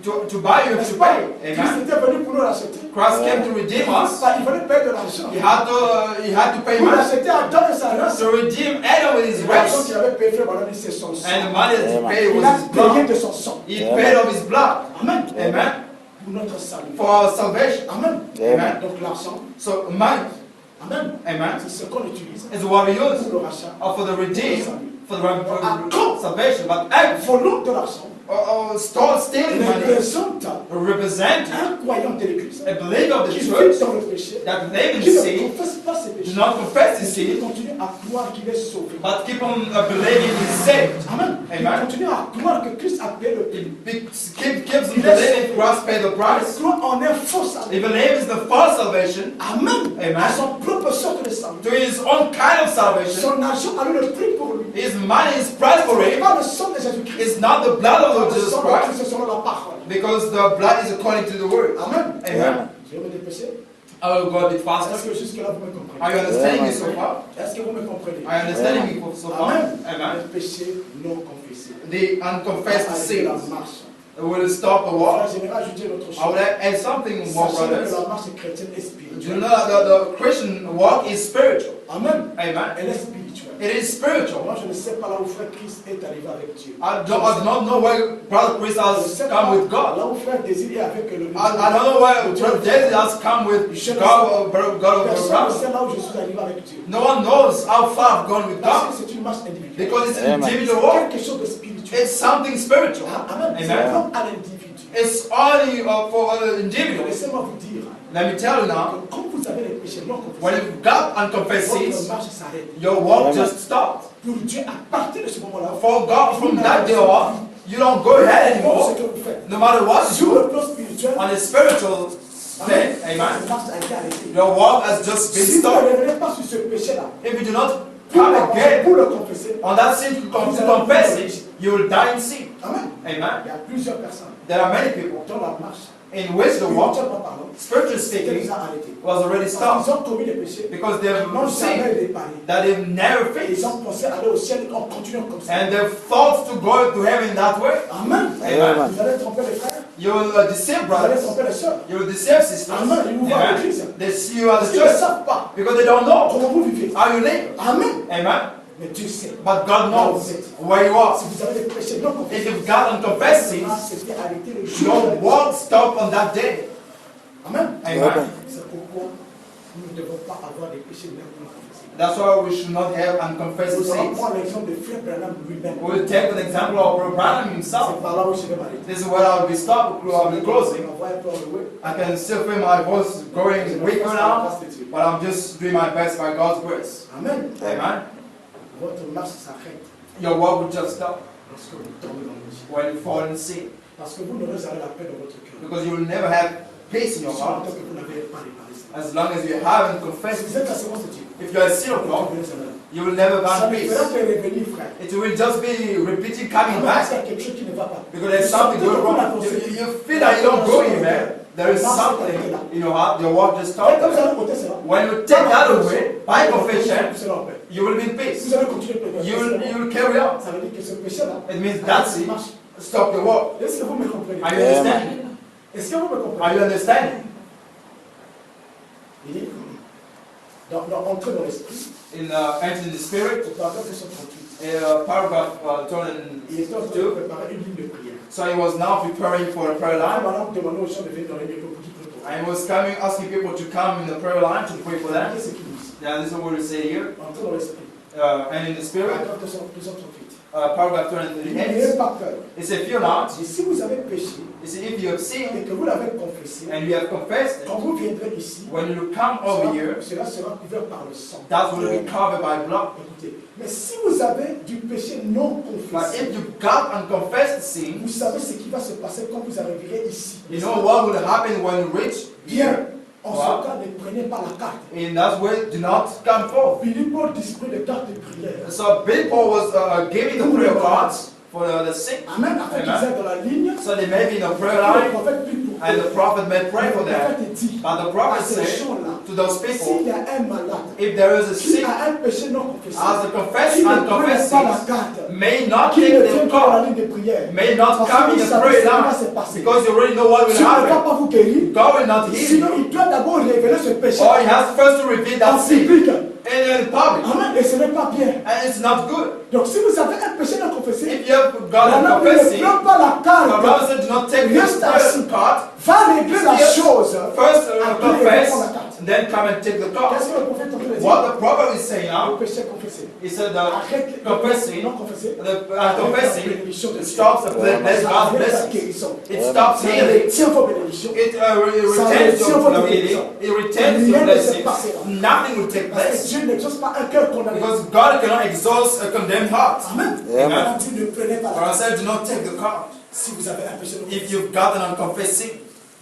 To buy, you have N'est-ce to pas? pay. Christ Amen. était venu pour nous l'acheter. Christ came to redeem us. Il fallait payer de l'argent. He had to pay Pour money. l'acheter à donner sa race. To redeem Adam with his L'argent race. qu'il avait payé, Frère Branham, c'est son sang. And the money that he paid Il was a his payé blood. de son sang. He paid of his blood. Amen. Amen. Pour notre salut. For our salvation. Amen. Amen. Donc l'argent, So money, amen, amen, c'est ce qu'on utilise is what we use pour le rachat. for the redeem, for the salvation. But act Volons de l'argent. start stealing money Représente represent un croyant de l'église a believer of the qui vit church dans le péché, that live in qui ne sin, confesse pas ses do péchés, not confess his qui sin, continue à croire qu'il est sauvé. but keep on believing he's saved. Amen. Il Amen. continue à croire que Christ a payé le prix. He keeps on believing Christ paid the Il price. croit en un faux He salut. believes the false salvation Amen. Amen. À son propre sorte de salut. to his own kind of salvation. Son argent a eu le prix pour lui. His money is price for Ce n'est him. pas le sang de Jésus-Christ. It's not the blood of Lord Le Jesus sang de Christ, Christ, c'est selon la parole. because the blood is according to the word. Amen. Amen. Je vais me dépêcher. I will go a bit Est-ce faster. que jusque-là vous me comprenez? Are you understanding me so far? Est-ce que vous me comprenez? Are you understanding me so far? Amen. Amen. Le péché non confessé. The unconfessed Arrêtez la sins marche. will stop the war. Frère général, je dis une autre I would chose. add something more, Sachez que brothers. la marche chrétienne est Do you spirituelle. know that the Christian walk is spiritual? Amen. Amen. Elle est spirituelle. It is spiritual. Moi, je ne sais pas là où frère Christ est arrivé avec Dieu. I do not know where Brother Chris Je ne has sais pas come with God. là où frère Désir est avec le I don't know where Brother David has come with God, God of Personne ne around. sait là où je suis arrivé avec Dieu. No one knows how far I've gone with Parce God que c'est une marche individuelle. because it's an Amen. individual C'est walk. quelque chose de spirituel. It's something spiritual. Amen. C'est Amen. propre à l'individu. It's only for individuals. Laissez-moi vous dire Let me tell you now, que quand vous avez les péchés non when confessés, you've got unconfessed votre sins, marche s'arrête. your walk just stops. Pour Dieu, à partir de ce moment-là, For God, from that day on, you don't go ahead ce anymore, que vous faites. no matter what you Sur do. le plan spirituel, On a spiritual thing, amen, cette marche a été arrêtée. your walk has just been Si vous ne stopped. revenez pas sur ce péché-là, If you do not come again pour le confesser, on that sin to confess it, you will die in sin. Amen. Amen. Il y a plusieurs personnes There are many people dont la marche, in which the walk, spirituellement parlant, spiritually était speaking, déjà arrêtée. was already Parce stopped qu'ils ont commis des péchés, because they've ils n'ont jamais sinned réparé. that they've never Et ils faced, ont pensé aller au ciel en continuant comme ça. and they've thought to go to heaven that way. Amen. Amen. Vous allez tromper les frères, You will deceive vous allez brothers, tromper les sœurs. you will deceive sisters. Amen. Ils vous voient à Amen. l'église. They see you at Parce the qu'ils ne church savent pas because they don't know comment vous vivez. how you live. Amen. Amen. Mais Dieu sait. But God knows where you are. Si vous avez des péchés non If confessés, you've got unconfessed la marche sins, s'était arrêtée le jour. your walk stop on that day. Amen. Amen. C'est pourquoi nous ne devons pas avoir des péchés non confessés. That's why we should not have unconfessed Nous allons sins. prendre l'exemple de Frère Branham lui-même. We'll take an example of Brother Branham himself. C'est par là où je vais m'arrêter. This is where I'll be stopped, I'll be closing. On va un peu enlever. I can still feel my voice going weaker now, but I'm just doing my best by God's grace. Amen. Amen. Votre marche s'arrête Your walk will just stop lorsque vous tombez dans le péché. when you fall in sin, Parce que vous n'aurez jamais la paix dans votre cœur. because you will never have peace in your Si heart longtemps que vous n'avez pas réparé ça. as long as you haven't Si confessed. vous êtes la séquence de Dieu, If you're a sinner, vous God, ne jamais. you will never Ça find ne peace. fera que revenir, frère. It will just be repeating coming Parce qu'il y back a quelque chose qui ne va pas. because there's something going wrong. You feel that you don't go anywhere. There is something in your heart. Your walk just Et comme stops. vous allez côté cela, When you take that away by confession, vous serez en paix. you will be in peace. Vous allez continuer de You will carry on. Ça veut dire que ce péché-là, It means that's it. marche. Stop your walk. Est-ce que vous me comprenez? Are you understanding? Est-ce que vous me Are comprenez? you understanding? Il dit, entrer dans l'esprit, Entering the spirit, au paragraphe 238. paragraph Il était en train de 2. préparer une ligne de prière. So he was now preparing for a prayer Là, line. madame demandait aux gens de venir dans les micros pour qu'ils prient pour And he was coming, asking people to come in the prayer line to pray for them. Regardez ce qu'il dit. Now this is what we say here. Entrer dans l'esprit. And in the spirit, Paragraphe 238. paragraph N'ayez 238. pas peur. It says, fear not. Et si vous avez péché You see, if you have et sinned que vous l'avez confessé, and you have confessed quand it, vous viendrez ici, when you come over here, cela sera couvert par le sang. that will be covered by blood. Écoutez, mais si vous avez du péché non But confessé, if you've got unconfessed sin, vous savez ce qui va se passer quand vous arriverez ici. you know what will happen when you reach Bien, here. en Wow. ce cas, ne prenez pas la carte. In that way, do not come forth. Billy Paul distribue des cartes de prière. So Bill Paul was giving the prayer cards for the sick, Amen. Afin qu'ils aient dans la ligne, so they may be in the prayer le line, prophète prie pour and the eux. prophet may pray for Le them. prophète dit But the à prophet ces said gens-là, to those s'il people, y a un malade if there is a qui sick, a un péché non confessé, as a confessed qui ne unconfessed prenne pas la sins, carte, may not qui take ne the vient pas dans la card, ligne de prière, may not parce come que in vous the savez prayer ce qui va line, se passer. because you already know what will Dieu ne va happen. pas vous guérir, God will not heal sinon you, il doit d'abord révéler ce péché or he has first to reveal en that sin public. in public, Amen. Et ce n'est pas bien. and it's not good. Donc si vous avez un péché non confessé, If you have got Madame, unconfessed ne sin, prends pas la the carte, Bible said do not take this Reste assis. prayer card. va régler la Yes. chose. First Après, confess, prends la carte. and then come and take the card. Qu'est-ce que le prophète est en train de dire? What the prophet is saying Le now, péché confessé. he said Arrête confessing, non confessé. confessing, it stops the blessing, God's blessings. It stops Ça healing. retient vos bénédictions. It retains your healing. It retains your blessings. Nothing will take Parce que place Dieu n'exauce pas un cœur condamné. because God cannot exhaust a condemned heart. Amen. Amen. Il dit ne prenez pas For la I said, do not take the card si vous avez un péché non confessé. if you've got an unconfessed sin.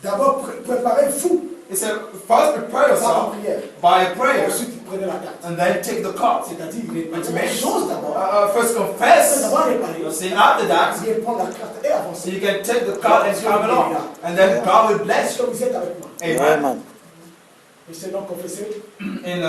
D'abord, préparez-vous He said, first prepare par la yourself prière. by a prayer, Ensuite, prenez la carte. and then take the card. C'est-à-dire, il Which réparez la means chose d'abord. first Après confess d'avoir réparé, your sin. After that, vous allez prendre la carte et so avancer. you can take the card and come along, and then God will bless Est-ce que vous êtes avec moi? you. Amen. Amen. Et c'est non confessé. In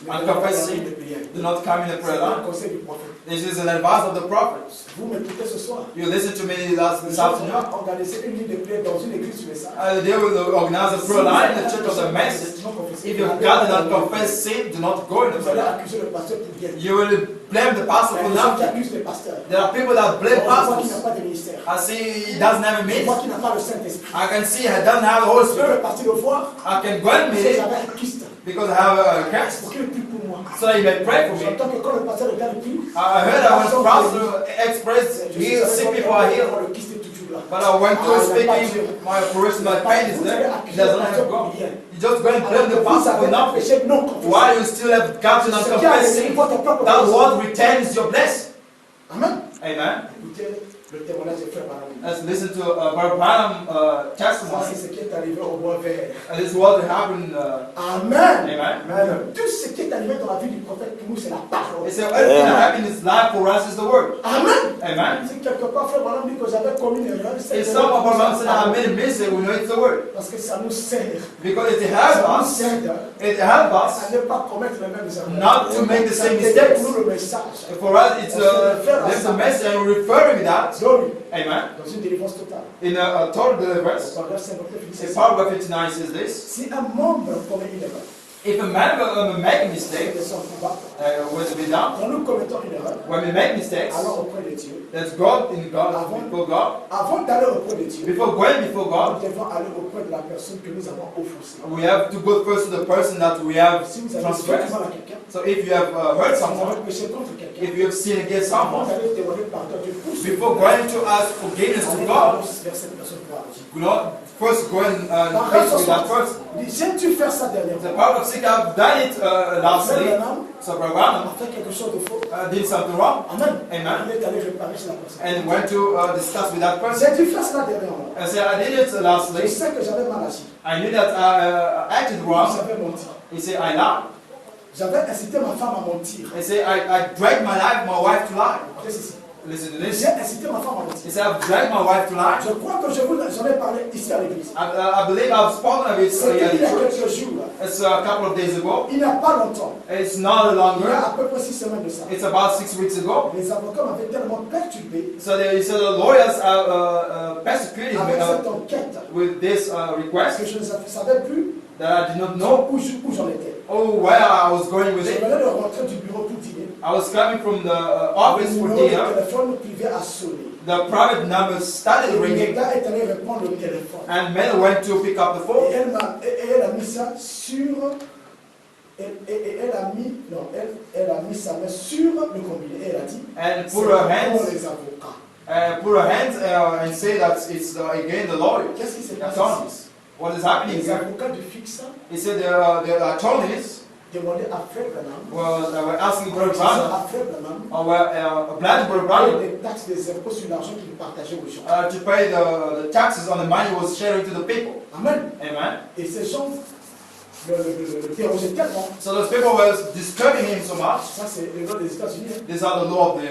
Ne unconfessed sin, de prière. do not come in the C'est prayer un line. conseil du prophète. This is an advice of the prophets. Vous m'écoutez ce soir. You listen to me this Nous afternoon. allons organiser une ligne de prière dans une église sur les salles. They will organize a prayer line in the church of the message. If you've got an unconfessed sin, do not go in the Vous allez prayer line. accuser le pasteur pour bien. You will blame the pastor Il y a for des gens qui nothing. accusent les pasteurs. There are people that blame On voit qu'il n'a pastors. pas de ministère. I see he doesn't have a On ministry. voit qu'il n'a pas le Saint-Esprit. I can see he doesn't have the Holy Je Spirit. vais partir le voir. I can go and Parce meet que him j'avais un Christ. because I have a cancer. Pour qu'il prie pour moi. So he may pray for me. J'entends que quand le pasteur regarde le prie, I heard that when the pastor expressed, je heal, sick people are healed. Le Christ est toujours là. But when to speaking, my person, my pain is there, he doesn't have God. You just go and blame the pastor for nothing. Why you still have gotten unconfessed? That word retains your blessing. Amen. Amen. Écoutez le témoignage de Frère Branham. Let's listen to Brother Branham Ça, testimony. c'est ce qui est arrivé au bois vert. And this is what happened. Amen. Amen. Amen. Tout ce qui est arrivé dans la vie du prophète, pour nous, c'est la parole. He said everything that happened in his life for us is the word. Amen. Amen. Si quelque part, Frère Branham dit que j'avais commis une erreur, c'est If some of us said I made a mistake, we know it's the word. parce que ça nous sert. Because it Ça nous helps us. sert It helps à us ne pas commettre les mêmes erreurs. not to make the Ça same détecte mistakes. pour nous le message. For us, it's there's a message and we're referring to that. Glory. Amen. Dans une délivrance totale. In a total deliverance, Paragraphe 59, il dit in ceci. paragraph 59 says this. Si un membre commet une erreur, If a man make a mistake, c'est son pouvoir. when to be done, Quand nous commettons une erreur, when we make mistakes, allons auprès de Dieu. that's God in God, before God. Avant d'aller auprès de Dieu, Before going before nous God, devons aller auprès de la personne que nous avons offensée. we have to go first to the person that we have Si vous avez fait du transgressed. mal à quelqu'un, So if you have hurt si vous someone, avez péché contre quelqu'un, if you have sinned against avant someone, d'aller témoigner pardon à Dieu pour ce before going to ask forgiveness to allez God, vers cette personne pour agir. you know, first go and Paragraphe face with that 60. person. Il dit, j'ai-tu fait ça The dernièrement? part of sick, I've done it last Frère week. Branham So Brother Branham a fait quelque chose de faux. did something wrong. Amen. Amen. Il est allé réparer chez la personne. And went to discuss with that person. J'ai dû faire cela dernièrement. I said, I did it last Je week. sais que j'avais mal agi. I knew that I acted wrong. J'avais menti. He said, I lied. J'avais incité ma femme à mentir. He said, I dragged my wife to lie. Écoutez ceci. Listen to this. J'ai incité ma femme à mentir. He said, I've dragged my wife to lie. Je crois que j'en ai parlé ici à l'église. I believe I've spoken of it C'était here il y a in church. quelques jours. It's a couple of days ago. Il n'y a pas longtemps. It's not Il y longer. a à peu près 6 semaines de ça. It's about 6 weeks ago. Les avocats m'avaient tellement perturbé So the lawyers are persecuting avec me cette enquête with this parce request que je ne savais plus that I did not know où j'en étais. where I was going with Je it. venais de rentrer du bureau pour dîner. I was coming from the Le office for numéro de dinner. téléphone privé a sonné. The private number started Et le ringing, gars est allé répondre au téléphone. and Mel went to pick up the Et phone. elle a mis ça sur. Elle a mis sa main sur le combiné. Et elle a dit. And C'est put her pour hands les avocats. and say that it's again the lawyers, Qu'est-ce qui s'est the passé? attorneys. What is happening Les here? avocats du fixe He said the attorneys demandaient à Frère Branham. were asking Brother Branham, À Frère Branham. were obliged Brother Branham Des taxes, des impôts sur l'argent qu'il partageait aux gens. to pay the taxes on the money he was sharing to the people. Amen. Amen. Et ces gens le dérangeaient tellement. So those people were disturbing him so much. Ça, c'est le nom des États-Unis. These are the law of the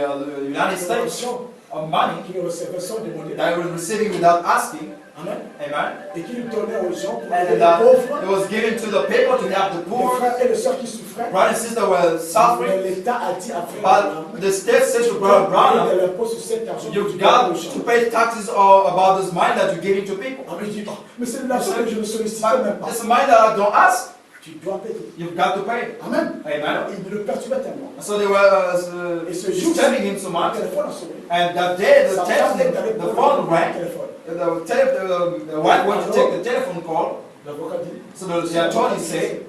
United States of money Qui ne recevait sans demander. that he was receiving without asking. Amen. Amen. Et qui lui donnait aux gens pour aider And les pauvres, it was given to the people to help the les poor. frères et les sœurs qui souffraient. Brothers and sisters were Mais suffering. l'État a dit à Frère Branham, But the state says to Brother Branham, de l'impôt sur cet argent que tu you've donnes aux got gens. to pay taxes about this money that you're giving to people. Amen. Il dit, mais c'est de l'argent que je ne sollicitais même But pas. it's money that I don't ask. Tu dois payer. You've got to pay. Amen. Amen. Il le perturbait tellement. So they were Et ce jour, disturbing him so le much. téléphone a sonné. And that day, Sa femme est allée the prendre phone le rang. téléphone. The wife went to take the telephone call. L'avocat dit, So the attorney said,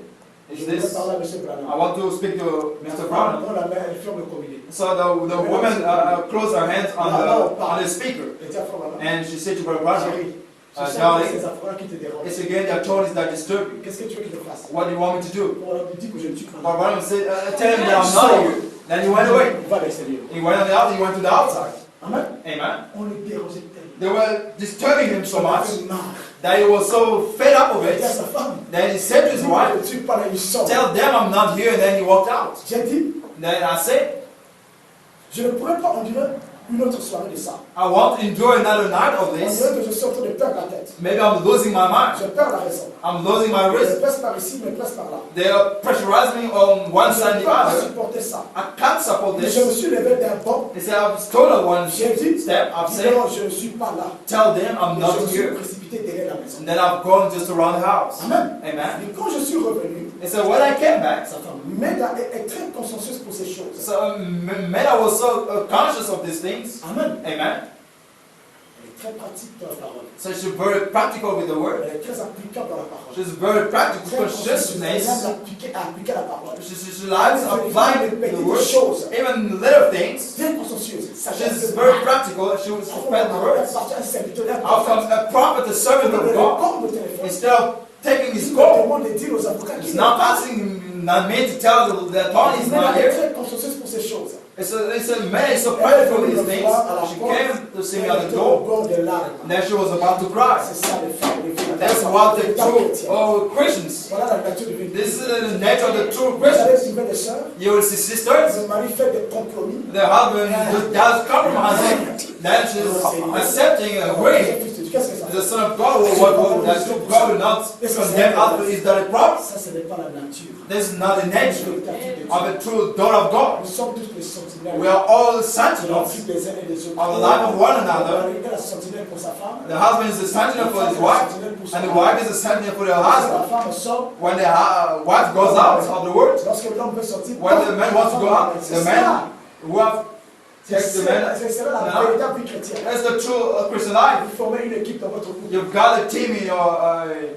je is voudrais this, parler à M. Branham. I want to speak to Mr. Brown. Dans la main, elle ferme le combiné. So the woman closed her hands on the speaker. Elle dit à Frère Branham, And she said to Brother Brown, chérie, ce sont darling, ces affaires qui te dérangent. it's again the attorneys that disturb you. Qu'est-ce que tu veux qu'il te fasse? What do you want me to do? On lui dit que je ne suis pas Brother là. Brown said, tell him that I'm not here. Then he went away. Il va à l'extérieur. He went on the outside, he went to the outside. Amen. Amen. On le dérangeait tellement. They were disturbing him so On much avait marre. that he was so fed up of Il dit à it. sa femme, Then he said to his je wife, ne suis pas là, il sort. tell them I'm not here, and then he walked out. J'ai dit, Then I said, je ne pourrais pas endurer une autre soirée de ça. I won't endure another night of On this. dirait que je suis en train de perdre la tête. Maybe I'm losing my mind. Je perds la raison. I'm losing my Je wrist. presse par ici, je presse par là. They are pressurizing me on one Je side ne and peux the pas other. supporter ça. I can't support Mais je me this. suis levé d'un bord. They say I've stolen one J'ai dit, step. I've said, non, je ne suis pas là. tell them I'm Et not je me suis here. précipité derrière la maison. And then I've gone just around the house. Amen. Amen. Et quand je suis revenu, And so when I came back, sa femme Meda est très consciencieuse pour ces choses. so Meda was so conscious of these things. Amen. Amen. Elle est très pratique dans la parole. So she's very practical with the word. Elle est très applicable dans la parole. She's very practical Très because she's professionnelle nice. à appliquer la parole. She likes applying the word, choses. even little things. Bien consciencieuse. She's very practical. She will suspend the words. Un serviteur, How come a prophet, a servant of God, instead of taking his call, he's not asking him, not me to tell the authorities not Elle est here. très consciencieuse pour ces choses. It's a man, so practical with these things. She came to see me at the door, and then she was about to cry. C'est ça les femmes, les filles. That's what the true Christians. Voilà la nature de This is the nature of the true Vous allez Christians. suivre les sœurs. You will see sisters, Le mari fait des compromis. the husband does compromising, then she's accepting and agreeing. Qu'est-ce que ça The Son of God God will not condemn us. Is that a problem? Ça, ce n'est pas la nature. This is not the nature of the true daughter of God. Nous sommes tous les sentinelles. We are all Nous sentinels sommes les uns et les autres. of the life of one another. Il est la sentinelle pour sa femme. The husband is a sentinel for his wife, and the wife is a sentinel for their La husband. femme sort. When the wife goes out of the world, Lorsque l'homme veut sortir. when the man wants to go out, the man who have takes the man. C'est la véritable vie chrétienne. That's the true Christian life. Vous formez une équipe dans votre couple. You've got a team in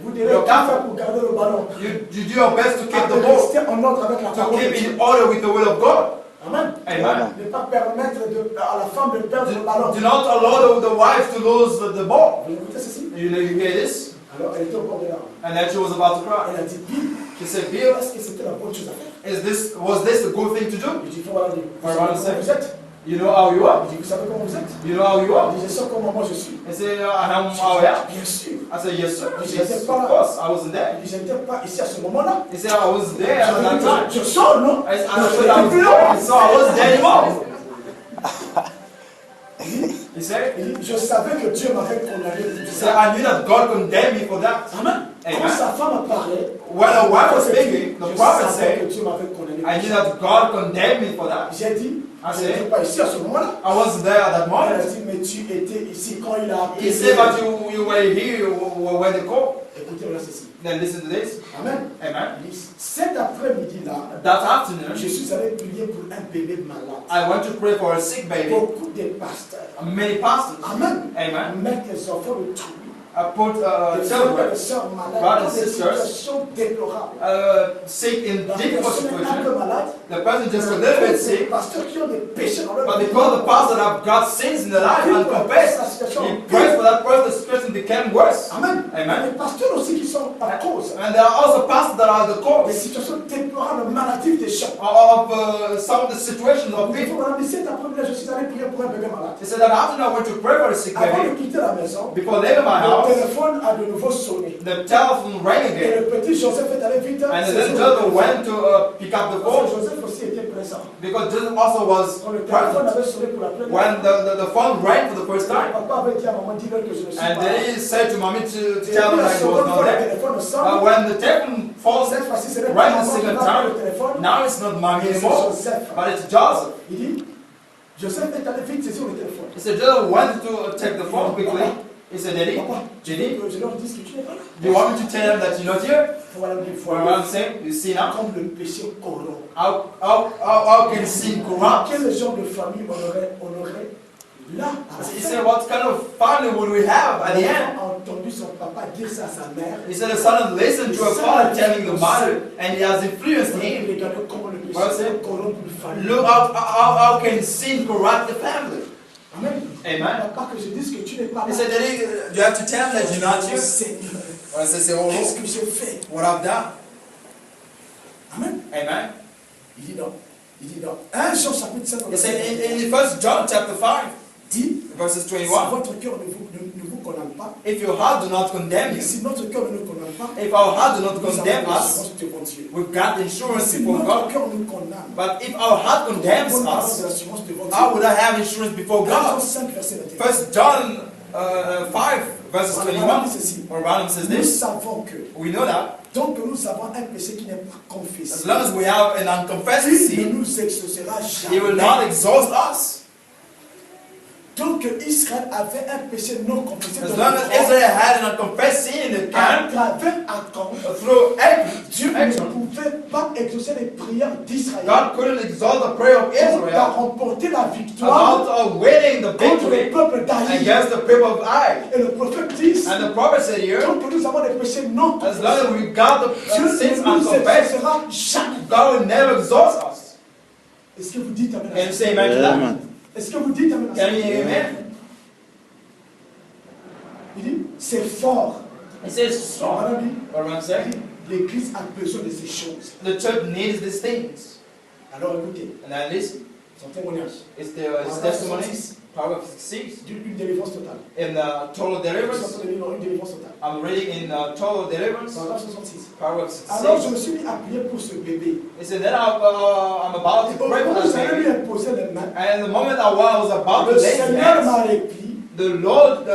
Vous direz your tout faire camp. pour garder le ballon. You do your best to keep the Afin de ball, rester en ordre avec la to parole de keep Dieu. in order with the will of God. Amen. Amen. Ne pas permettre à la femme de perdre le ballon. Do not allow the wife to lose the ball. Vous écoutez ceci? You hear this? Alors elle était au bord de l'arbre. And then she was about to cry. Elle a dit, Bill, She said, Bill, est-ce que c'était la bonne chose à faire? was this a good thing to do? Il dit, voilà, vous Voilà, savez comment vous êtes? You know how you are? Il dit, vous savez comment vous êtes? You know how you are? Il dit, je sais comment moi je suis. I said, I am how I am. Bien sûr. I said, yes, sir. Yes, Yes, of course. I wasn't there. Il dit, je n'étais pas ici à ce moment-là. He said, I was there at that time. Je sors, non? I said, I was there, so I wasn't there anymore. He said, Il dit, je savais que Dieu m'avait condamné pour he ça. said, I knew that God condemned me for that. Amen. Quand Amen. sa femme parlait, When a wife was je speaking, the prophet savais que said, Dieu m'avait condamné I pour knew ça. that God condemned me for that. J'ai dit, I je n'étais said, pas ici à ce moment-là. I wasn't there at that Elle a moment. dit, mais tu étais ici quand il a He appelé. said, but you were here when they called. Écoutez, voilà ceci. Then listen to this. Amen. Amen. Il dit, cet après-midi-là, That afternoon, je suis allé prier pour un bébé malade. I went to pray for a sick baby. Beaucoup de pasteurs. Many pastors. Amen. Amen. Mettent les enfants de tout. I put Des frères children et sœurs malades brothers dans and des sisters, situations déplorables. sick in La difficult personne est un peu situations. malade. The person just a little bit Les sick, pasteurs qui ont des péchés dans leur but vie. because the pastor have got sins in their life and confessed, he prays for that person, the situation became worse. Amen. Amen. Les pasteurs aussi qui sont à cause And there are also pastors that are the des cause situations déplorables, maladives des gens. of some of the situations of Il faut people. me cet après-midi, je suis allé prier pour un bébé malade. He said that afternoon I went to pray for a sick Avant de baby. quitter la maison, Before leaving my le house, téléphone a de nouveau sonné. the telephone rang Et again. le petit Joseph est allé vite. And the little Joseph went to pick up the Parce que phone Joseph aussi était présent. because Joseph also was Quand le téléphone present avait sonné pour la première when the phone rang for the first time. papa avait dit à maman, dis-leur que je ne suis And pas là. then he said to mommy to Et tell puis them la that he was seconde not fois, le there. téléphone sonne. When the telephone falls Cette fois-ci, ce n'est pas rang maman the qui second va prendre le time, téléphone. now it's not mommy C'est anymore, Joseph. but it's Joseph. Il dit, Joseph est allé vite saisir le téléphone. He said Joseph went to take the phone quickly. He said, Daddy, Papa, Jenny, je leur dis que tu n'es pas là. do you want me to tell them that you're not here? Voilà une For what fois. I'm saying, you see now? Comme le péché corrompt. How can sin corrupt? Quel genre de famille on aurait là à la He fin? said, what kind of family would we have at the end? L'enfant a entendu son papa dire ça à sa mère. He said the son listened to a father telling the mother, and he has influenced him. Regardez comment le Voilà, péché c'est- corrompt une famille. Look how can sin corrupt the family? Amen. Amen. Pas que je dise que tu n'es pas He là. said, Daddy, you have to tell them that you're not here. Seigneur, I said, say, oh qu'est-ce Lord, que j'ai fait? what I've done. Amen. Amen. Il dit non. Il dit non. 1 Jean chapitre 5. He said in 1 John chapter 5, dit, verses si 21, votre cœur ne vous condamne pas, if your heart do not condemn et you, si notre cœur ne nous condamne pas, if our heart do not nous avons condemn us, l'assurance devant Dieu. we've got insurance Si before notre God. cœur nous condamne, But if our heart condemns nous avons us, l'assurance devant Dieu. how would I have insurance before Jean God? 5, verset 21. 1 John 5, verses 21, where Balaam says Nous this, savons que, we know that donc que nous avons un péché qui n'est pas as confessé, long as we have an unconfessed il ne sin, nous exaucera He will jamais. not exhaust us. Tant que Israël avait un péché non confessé, As long as Israel had an unconfessed sin in the à camp, travers Achan, through Dieu Achan, ne pouvait pas exaucer les prières d'Israël God couldn't exalt the prayer of pour Israel remporter la victoire about winning the contre le victory peuple d'Aïe. against the people of Ai. Et le prophète dit, And the prophet said here, tant que nous avons des péchés non as long as confessés, we got the Dieu sins ne nous unconfessed, exaucera jamais. God will never exalt us. Est-ce que vous dites amen? Can you say amen to that? Est-ce que vous dites amen? Can you hear amen? Il dit, c'est fort. It says strong. Madame dit, What am I saying? l'Église a besoin de ces choses. The church needs these things. Alors écoutez, And then listen, son témoignage. it's the testimonies, Proverbs 6, Une délivrance totale. in total Je suis en deliverance. train de lire une délivrance totale. I'm reading in total deliverance, Paragraphe 66. Proverbs Alors je 6. me suis mis à prier pour ce bébé. It said, then I'm about Et to au pray for moment où that j'allais lui baby. imposer les mains, And the moment I was about to le lay Seigneur hands, m'a répli. the Lord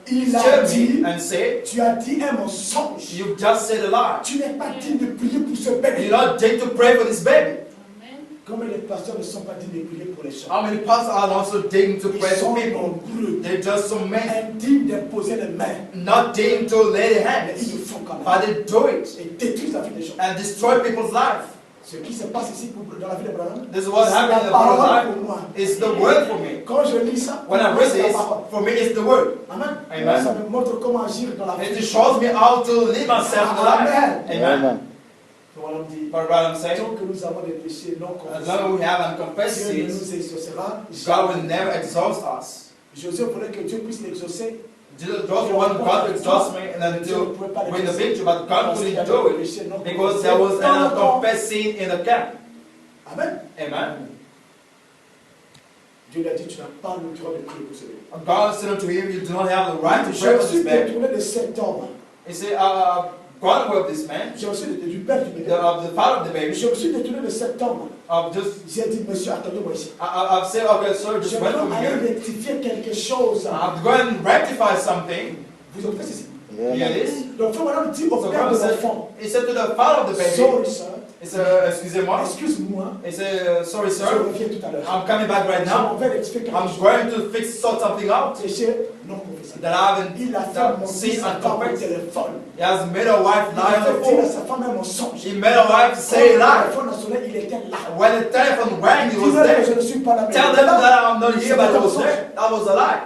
Il a cheered dit, me and said, tu as dit un mensonge. you've just said a lie. Tu n'es pas digne de prier pour ce You're bébé. not dign to pray for this baby. Comme les pasteurs ne sont pas dignes de prier pour les gens. How many pastors are also dign to Ils pray sont for people? nombreux, They're just so many. indignes d'imposer les mains. Not dign to lay their Mais ils hands. le font quand même. But they do it Et détruisent la vie des gens. and destroy people's life. Ce qui se passe ici dans la vie de Branham, This is what c'est happened in la the Bible parole life. pour moi. It's the word for me. Quand je lis ça, When I read c'est la this, parole. for me it's the word. Amen. Amen. Ça me montre comment agir dans la It vie. shows me how to live myself in life. Amen. Amen. Branham dit, But what I'm saying, tant que nous avons des péchés non as confessés, long as we have unconfessed Dieu ne sins, nous exaucera God will jamais. never exhaust us. Joseph voulait que Dieu puisse l'exaucer. Just want God to exhaust me and then to win the victory, but God couldn't do it because there was an unconfessed sin in the camp. Amen. Amen. Dieu lui a dit, tu n'as pas le droit de prier pour ce bébé. God said unto him, you do not have the right to J'ai pray for reçu this des baby. tournées de cet homme. He said, God will this man, J'ai reçu du père du bébé. of the father of the baby, J'ai reçu des tournées de cet homme. of just, J'ai dit, monsieur, attendez-moi ici. I've said, okay, sir, Je just vais wait for me aller here. rectifier quelque chose. I'm going to rectify something. Vous avez fait ceci. Here it is. Donc, frère, madame dit au So père God de said, l'enfant, he said to the father of the baby, sorry, sir. he said, excusez-moi. Excuse-moi. He said, sorry, Je sir, reviens tout à l'heure. I'm coming back right Je now. m'en vais rectifier quelque I'm chose. going to sort something out Péché non confessé. that I haven't Il a fait mon seen fils and sa femme au confessed. téléphone. He has made a wife Il lie a on the fait dire à phone. sa femme un mensonge. He made a wife Quand say le lie. téléphone a sonné, il était là. When the telephone rang, he was Dis-leur que je there. ne suis pas là. mais Tell il them est là. that I'm not here, but he was there. That was a lie.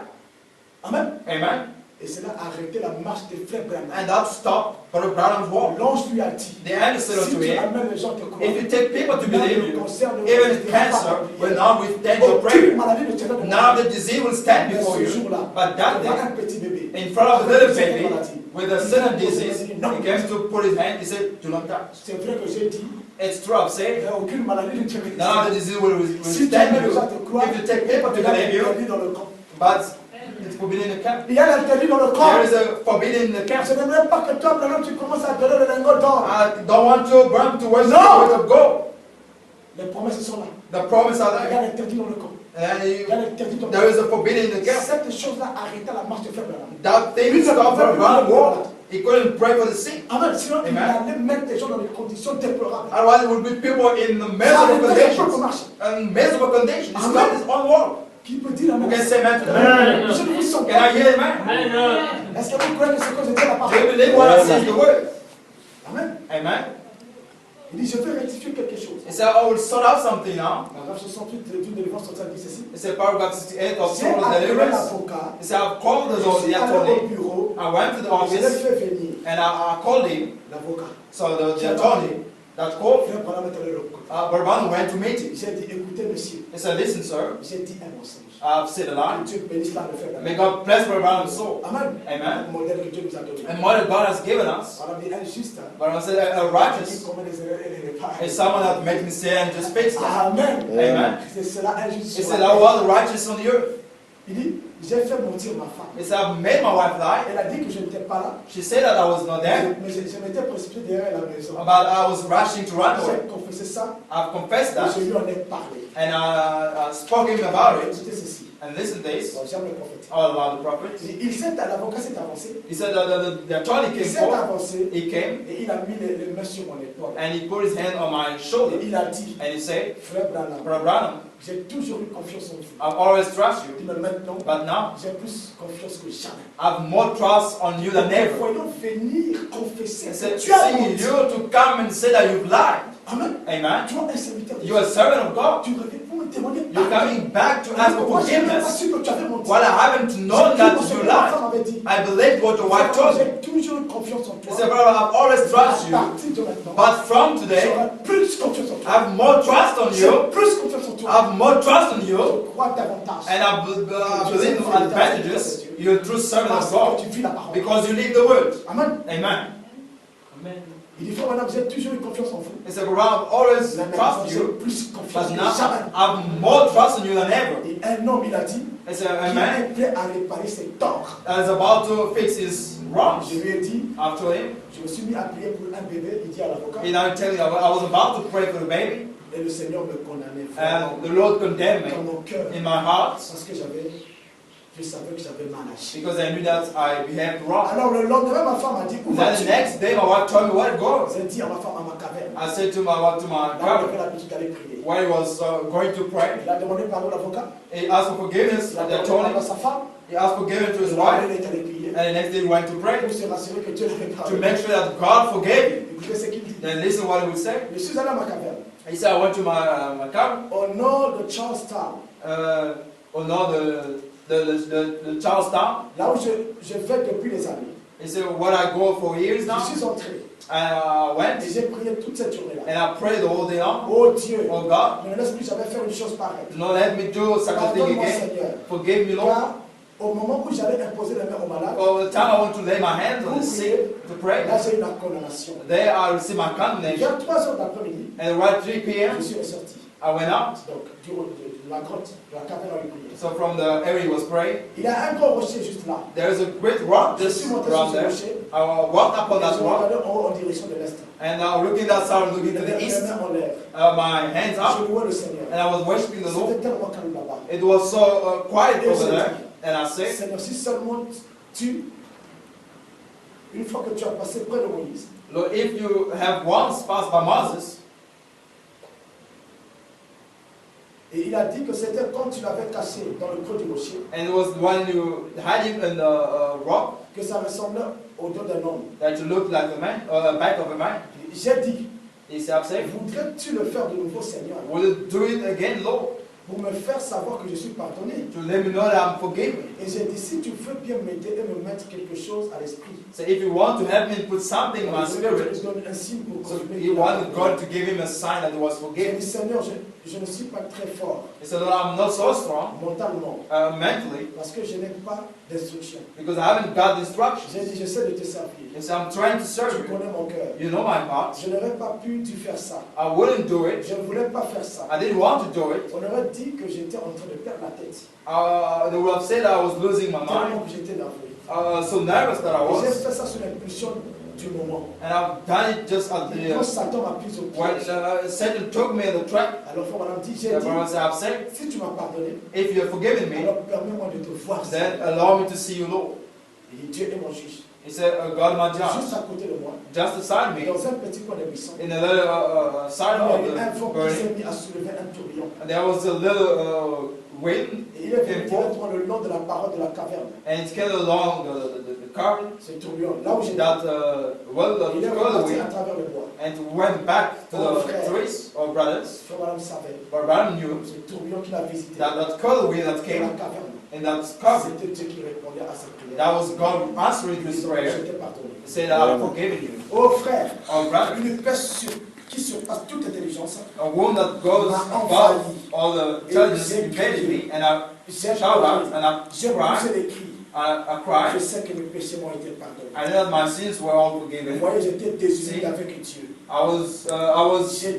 Amen. Amen. Et cela a arrêté la marche des frères Branham. And that stopped Brother Branham's walk. L'ange lui a dit, The angel said si unto tu him, amènes les gens te croire, if you take people to même believe le you, cancer ne even résistera pas cancer à ta will prière. not withstand your Aucune prayer. maladie ne tiendra de None of the disease will stand Mais before ce you. jour-là, But that devant day, un petit bébé, in front of a little baby with a certain disease, he Non. came to put his hand, he said, do not touch. c'est vrai que j'ai dit, It's true, I'm saying. mais aucune maladie ne tiendra de None of the disease will Si tu withstand amènes les you. gens te croire, If you take people to il y a believe you, l'interdit dans le camp. but it's forbidden in the camp. Il y a l'interdit dans le camp. There is a forbidden in the camp. Je n'aimerais pas que toi, Branham, tu commences à donner le lingot d'or. I don't want to burn to worship No. the word of God. Les promesses sont là. The promise are Il y a there. l'interdit dans le camp. And Il y a l'interdit dans le there camp. is a forbidden in the camp. Cette chose-là arrêta la marche de frère Branham. That thing stopped from Branham walk. He couldn't pray for the sick. Amen. Sinon, il Amen. allait mettre des gens dans des conditions déplorables. Otherwise, it would be people in the Ça miserable arrêtait les choses de conditions. marche. And miserable conditions. It's Amen. not his own walk. Qui peut dire Who amen? can say amen to that? Amen. Je ne vous sens Can pas. I hear amen? Est-ce que vous croyez que ce que je dis à la Do you parole? believe what I say is the word? Amen. Amen. Il dit, je vais rectifier quelque chose. He said, I will sort out something now. Paragraphe 68 d'une délivrance totale dit ceci. He said, paragraph 68 of J'ai total appelé deliverance. l'avocat. He said, I've called Je the suis allé au attorney. bureau. I went to the Je l'ai office fait venir. and I called him. L'avocat. So the attorney that called, Frère Branham est allé le Bourbon went to meet him. J'ai dit, écoutez, monsieur. He said, listen, sir, J'ai dit un mensonge. I've said a lie. Que Dieu bénisse la frère May Branham. God bless Bourbon's soul. Amen. Amen. Le modèle que Dieu nous a donné. And what God has given us, On a dit injuste. Bourbon said, a Qui righteous commet des erreurs et les répare. is someone that makes mistake and just fix them. Amen. Amen. C'est cela injuste. He sur said, la I terre. was righteous on the earth. Il dit, j'ai fait mentir ma femme. He said, I've made my wife lie. Elle a dit que je n'étais pas là. She said that I was not there, Mais je m'étais précipité derrière la maison. but I was rushing to run away. J'ai confessé ça I've confessed et that, je lui en ai parlé. and I spoke to him about it. Écoutez ceci. And listen to this, Bon, j'aime le prophète. all about the prophets. L'avocat s'est avancé. He said that the attorney Il came s'est forth. avancé He came et il a mis les mains sur mon épaule. and he put his hand on my Et shoulder il a dit, and he said, frère Branham, Brother Branham, j'ai toujours eu confiance en vous. I've always trusted you. Mais maintenant, But now, j'ai plus confiance que jamais. I have more trust on you than ever. Voyons venir confesser And que so, tu as seeing menti. you to come and say that you've lied. Amen. Amen. Tu es un serviteur de You're a Dieu. servant of God. Tu reviens pour me témoigner. You're coming back to ask for Moi, je n'ai pas forgiveness. su que tu avais menti. While I haven't known that you Ma lied, femme avait dit. I believed what your wife told me. J'ai toujours eu confiance en He toi. said, brother, I've always trusted À you. partir de maintenant, But from today, j'aurai plus confiance en I toi. have more trust on J'ai you. plus confiance en I toi. have more trust on you. Je crois davantage. And I believe in the advantages. You're a true servant of Parce God. que tu vis la parole. Because you live the word. Amen. Amen. Il dit, frère, maintenant, vous avez toujours eu confiance en vous. He said, brother, I've always Mais maintenant, trusted j'ai you. plus confiance But que now jamais. I have more trust in you than ever. Et un homme, il a dit, He said, qu'il amen. est prêt à réparer ses torts. I was about to fix his wrongs. Je lui ai dit, I told him. je me suis mis à prier pour un bébé. Il dit à l'avocat. And I tell you, I was about to pray for the baby. Et le Seigneur me condamnait. And the Lord condemned Dans me mon cœur. in my heart. Parce que je savais que j'avais mal agi. Because I knew that I behaved wrong. Alors le lendemain, ma femme a dit, où Then vas-tu? the next day, my wife told me where to go. J'ai dit à ma femme, à ma caverne. I said to my wife, to Là, my on cabin, avait l'habitude d'aller prier. where he was going to pray. Il a demandé pardon à l'avocat. He asked for forgiveness Il a at the demandé pardon à attorney. sa femme. He asked forgiveness to his Il wife. est allé prier. And the next day he went to pray Pour se rassurer que Dieu l'avait to pardonné. make sure that God forgave him. Écoutez ce qu'il dit. Then listen what he would say. Je suis allé à ma caverne. He said, I went to my cabin. Au nord de Charlestown. Au nord de Charlestown. Là où je vais depuis des années. He said, where I go for years now. Je suis entré. And I went Et j'ai prié toute cette journée-là. and I prayed the whole day long. Oh Dieu, Oh God, ne me laisse plus jamais faire une chose pareille. do not let me do such a thing Pardonne-moi, again. Seigneur. Forgive me, Lord. Car au moment où j'allais imposer les mains aux malades, For the time I want to lay my hands on the sick to pray, là j'ai eu la condamnation. there I received my condemnation. Vers 3 heures d'après-midi, And right 3 p.m., je suis ressorti. I went out. Donc, de la grotte, de la caverne à lui prier. So from the area he was praying, Il y a un gros rocher juste là. there is a great rock Je just suis monté sur around ce there. rocher. I walked up on Et that je rock, regardais en haut en direction de l'est. and looking that side, looking to the Les east, mains en l'air. my hands Je up, louais le Seigneur. and I was worshiping the Lord. C'était tellement calme là-bas. It was so quiet over there, and I said, Seigneur, si seulement une fois que tu as passé près de Moïse, Lord, if you have once passed by Moses, et il a dit que c'était quand tu l'avais caché dans le creux du rocher, and it was when you had him in the rock que ça ressemblait au dos d'un homme. that you looked like a man, back of a man. J'ai dit, He said, I'm saying, voudrais-tu le faire de nouveau, Seigneur, will you do it again, Lord, pour me faire savoir que je suis pardonné? to let me know that I'm forgiven? Et j'ai dit, si tu veux bien m'aider et me mettre quelque chose à l'esprit, So if you want to help me put something in my je spirit, te donne un signe pour so confirmer he qu'il a wanted pardonné. God to give him a sign that he was J'ai forgiven. dit, Seigneur, je ne suis pas très fort He said, Lord, I'm not so strong mentalement, mentally parce que je n'ai pas d'instruction. because I haven't got the instructions. J'ai dit, j'essaie de te servir. He said, I'm trying to Tu serve you. connais mon cœur. You know my heart. Je n'aurais pas pu tu faire ça. I wouldn't do it. Je ne voulais pas faire ça. I didn't want to do it. On aurait dit que j'étais en train de perdre la tête. They would have said I was losing my Tellement mind. que j'étais nerveux. So nervous that I Et j'ai was. fait ça sous l'impulsion du moment. And I've done it just at Et quand the Satan m'a pris au when piège, Satan took me in the trap. alors frère Madame dit, j'ai The dit, brother said, I've said, si tu m'as pardonné, if you have forgiven me, alors permets-moi de te voir. then allow me to see you, Lord. Et Dieu est mon juge. He said, God, my Juste judge, à côté de moi, just beside me, dans un petit coin de buisson, in a little side il y of avait un vent the qui s'est burning, mis à soulever un tourbillon. and there was a little wind, Et il est venu directement le long de la paroi de la caverne. and it came along the current, Ce tourbillon, là où j'étais, that well, il est the reparti wind, à travers le bois. and went back to the trees or brothers. Frère Madame savait, But Balaam knew ce tourbillon qu'il a visité, that cold wind that dans la came caverne, in that cover, c'était Dieu qui répondait à sa prière. that was God answering his Donc, prayer. j'étais pardonné. He said, I've forgiven you. Oh frère, Oh brother, une paix qui surpasse toute intelligence, a wound that goes above all the intelligence invaded me, and I j'ai shout out, and I j'ai cried, poussé les cris. I Je cried, sais que mes péchés m'ont été pardonnés. I know that my sins were all Vous forgiven. voyez, j'étais désuni See? avec Dieu. I was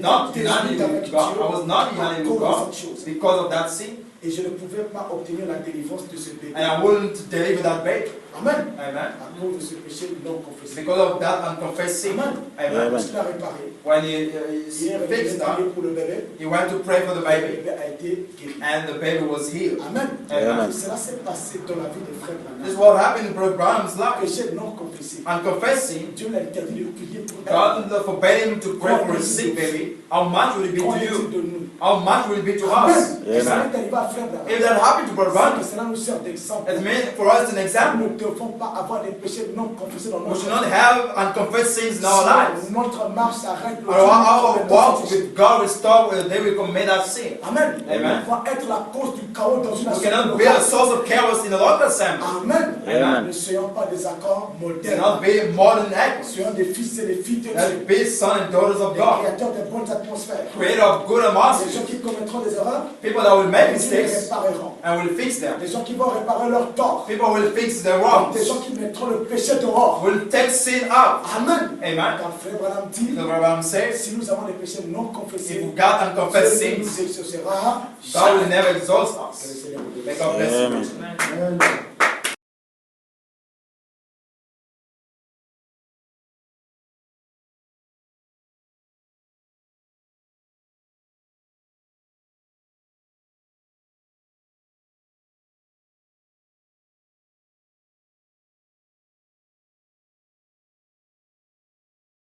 not united with God. I was not united with God because of that sin, Et je ne pouvais pas obtenir la délivrance de ce bébé. and I wouldn't deliver that baby. Amen. Amen. À cause de ce péché non confessé. Because of that unconfessed sin. Amen. Amen. Parce qu'il a réparé. When he Hier, il fixed est that, allé pour le bébé. he went to pray for the Le baby, bébé a été guéri. and the baby was healed. Amen. Amen. Et cela s'est passé dans la vie de frère This is Branham. what happened in Brother Branham's life. Péché non confessé. Unconfessed sin, Dieu l'a interdit de prier pour elle. God forbade him to pray for a sick baby. How much would it be Qu'en to est-il you? de nous? How much would it be to us? Amen. Et ça Amen. est arrivé à frère Branham. If that happened to Brother Branham, Que cela nous sert d'exemple. it meant for us an example. Nous ne devons pas avoir des péchés non confessés dans We notre should vie. not have unconfessed sins in our lives. Si notre marche s'arrête le Our jour où walk nous commettons with God will stop when they will commit that sin. Amen. Amen. On va être la cause du chaos dans une We assemblée cannot be a source of chaos in the local assembly. Amen. Amen. Ne soyons pas des accords We modernes. cannot be modern actors. Soyons des fils et des filles de Let's Dieu. be sons and daughters of Des God. créateurs de bonnes atmosphères. Creator of good Des gens atmosphere. qui commettront des erreurs, People that will make Dieu les mistakes répareront. and will fix them. Des gens qui vont réparer leurs torts. People will fix their Des wrongs. gens qui mettront le péché dehors. Will take sin out. Amen. Amen. Quand frère Branham dit, The Bible says, si nous avons des péchés non if confessés, we got unconfessed Dieu ne sins, nous exaucera God will jamais. never exalt Que le us. Seigneur vous May bénisse. God bless you. Amen. Amen.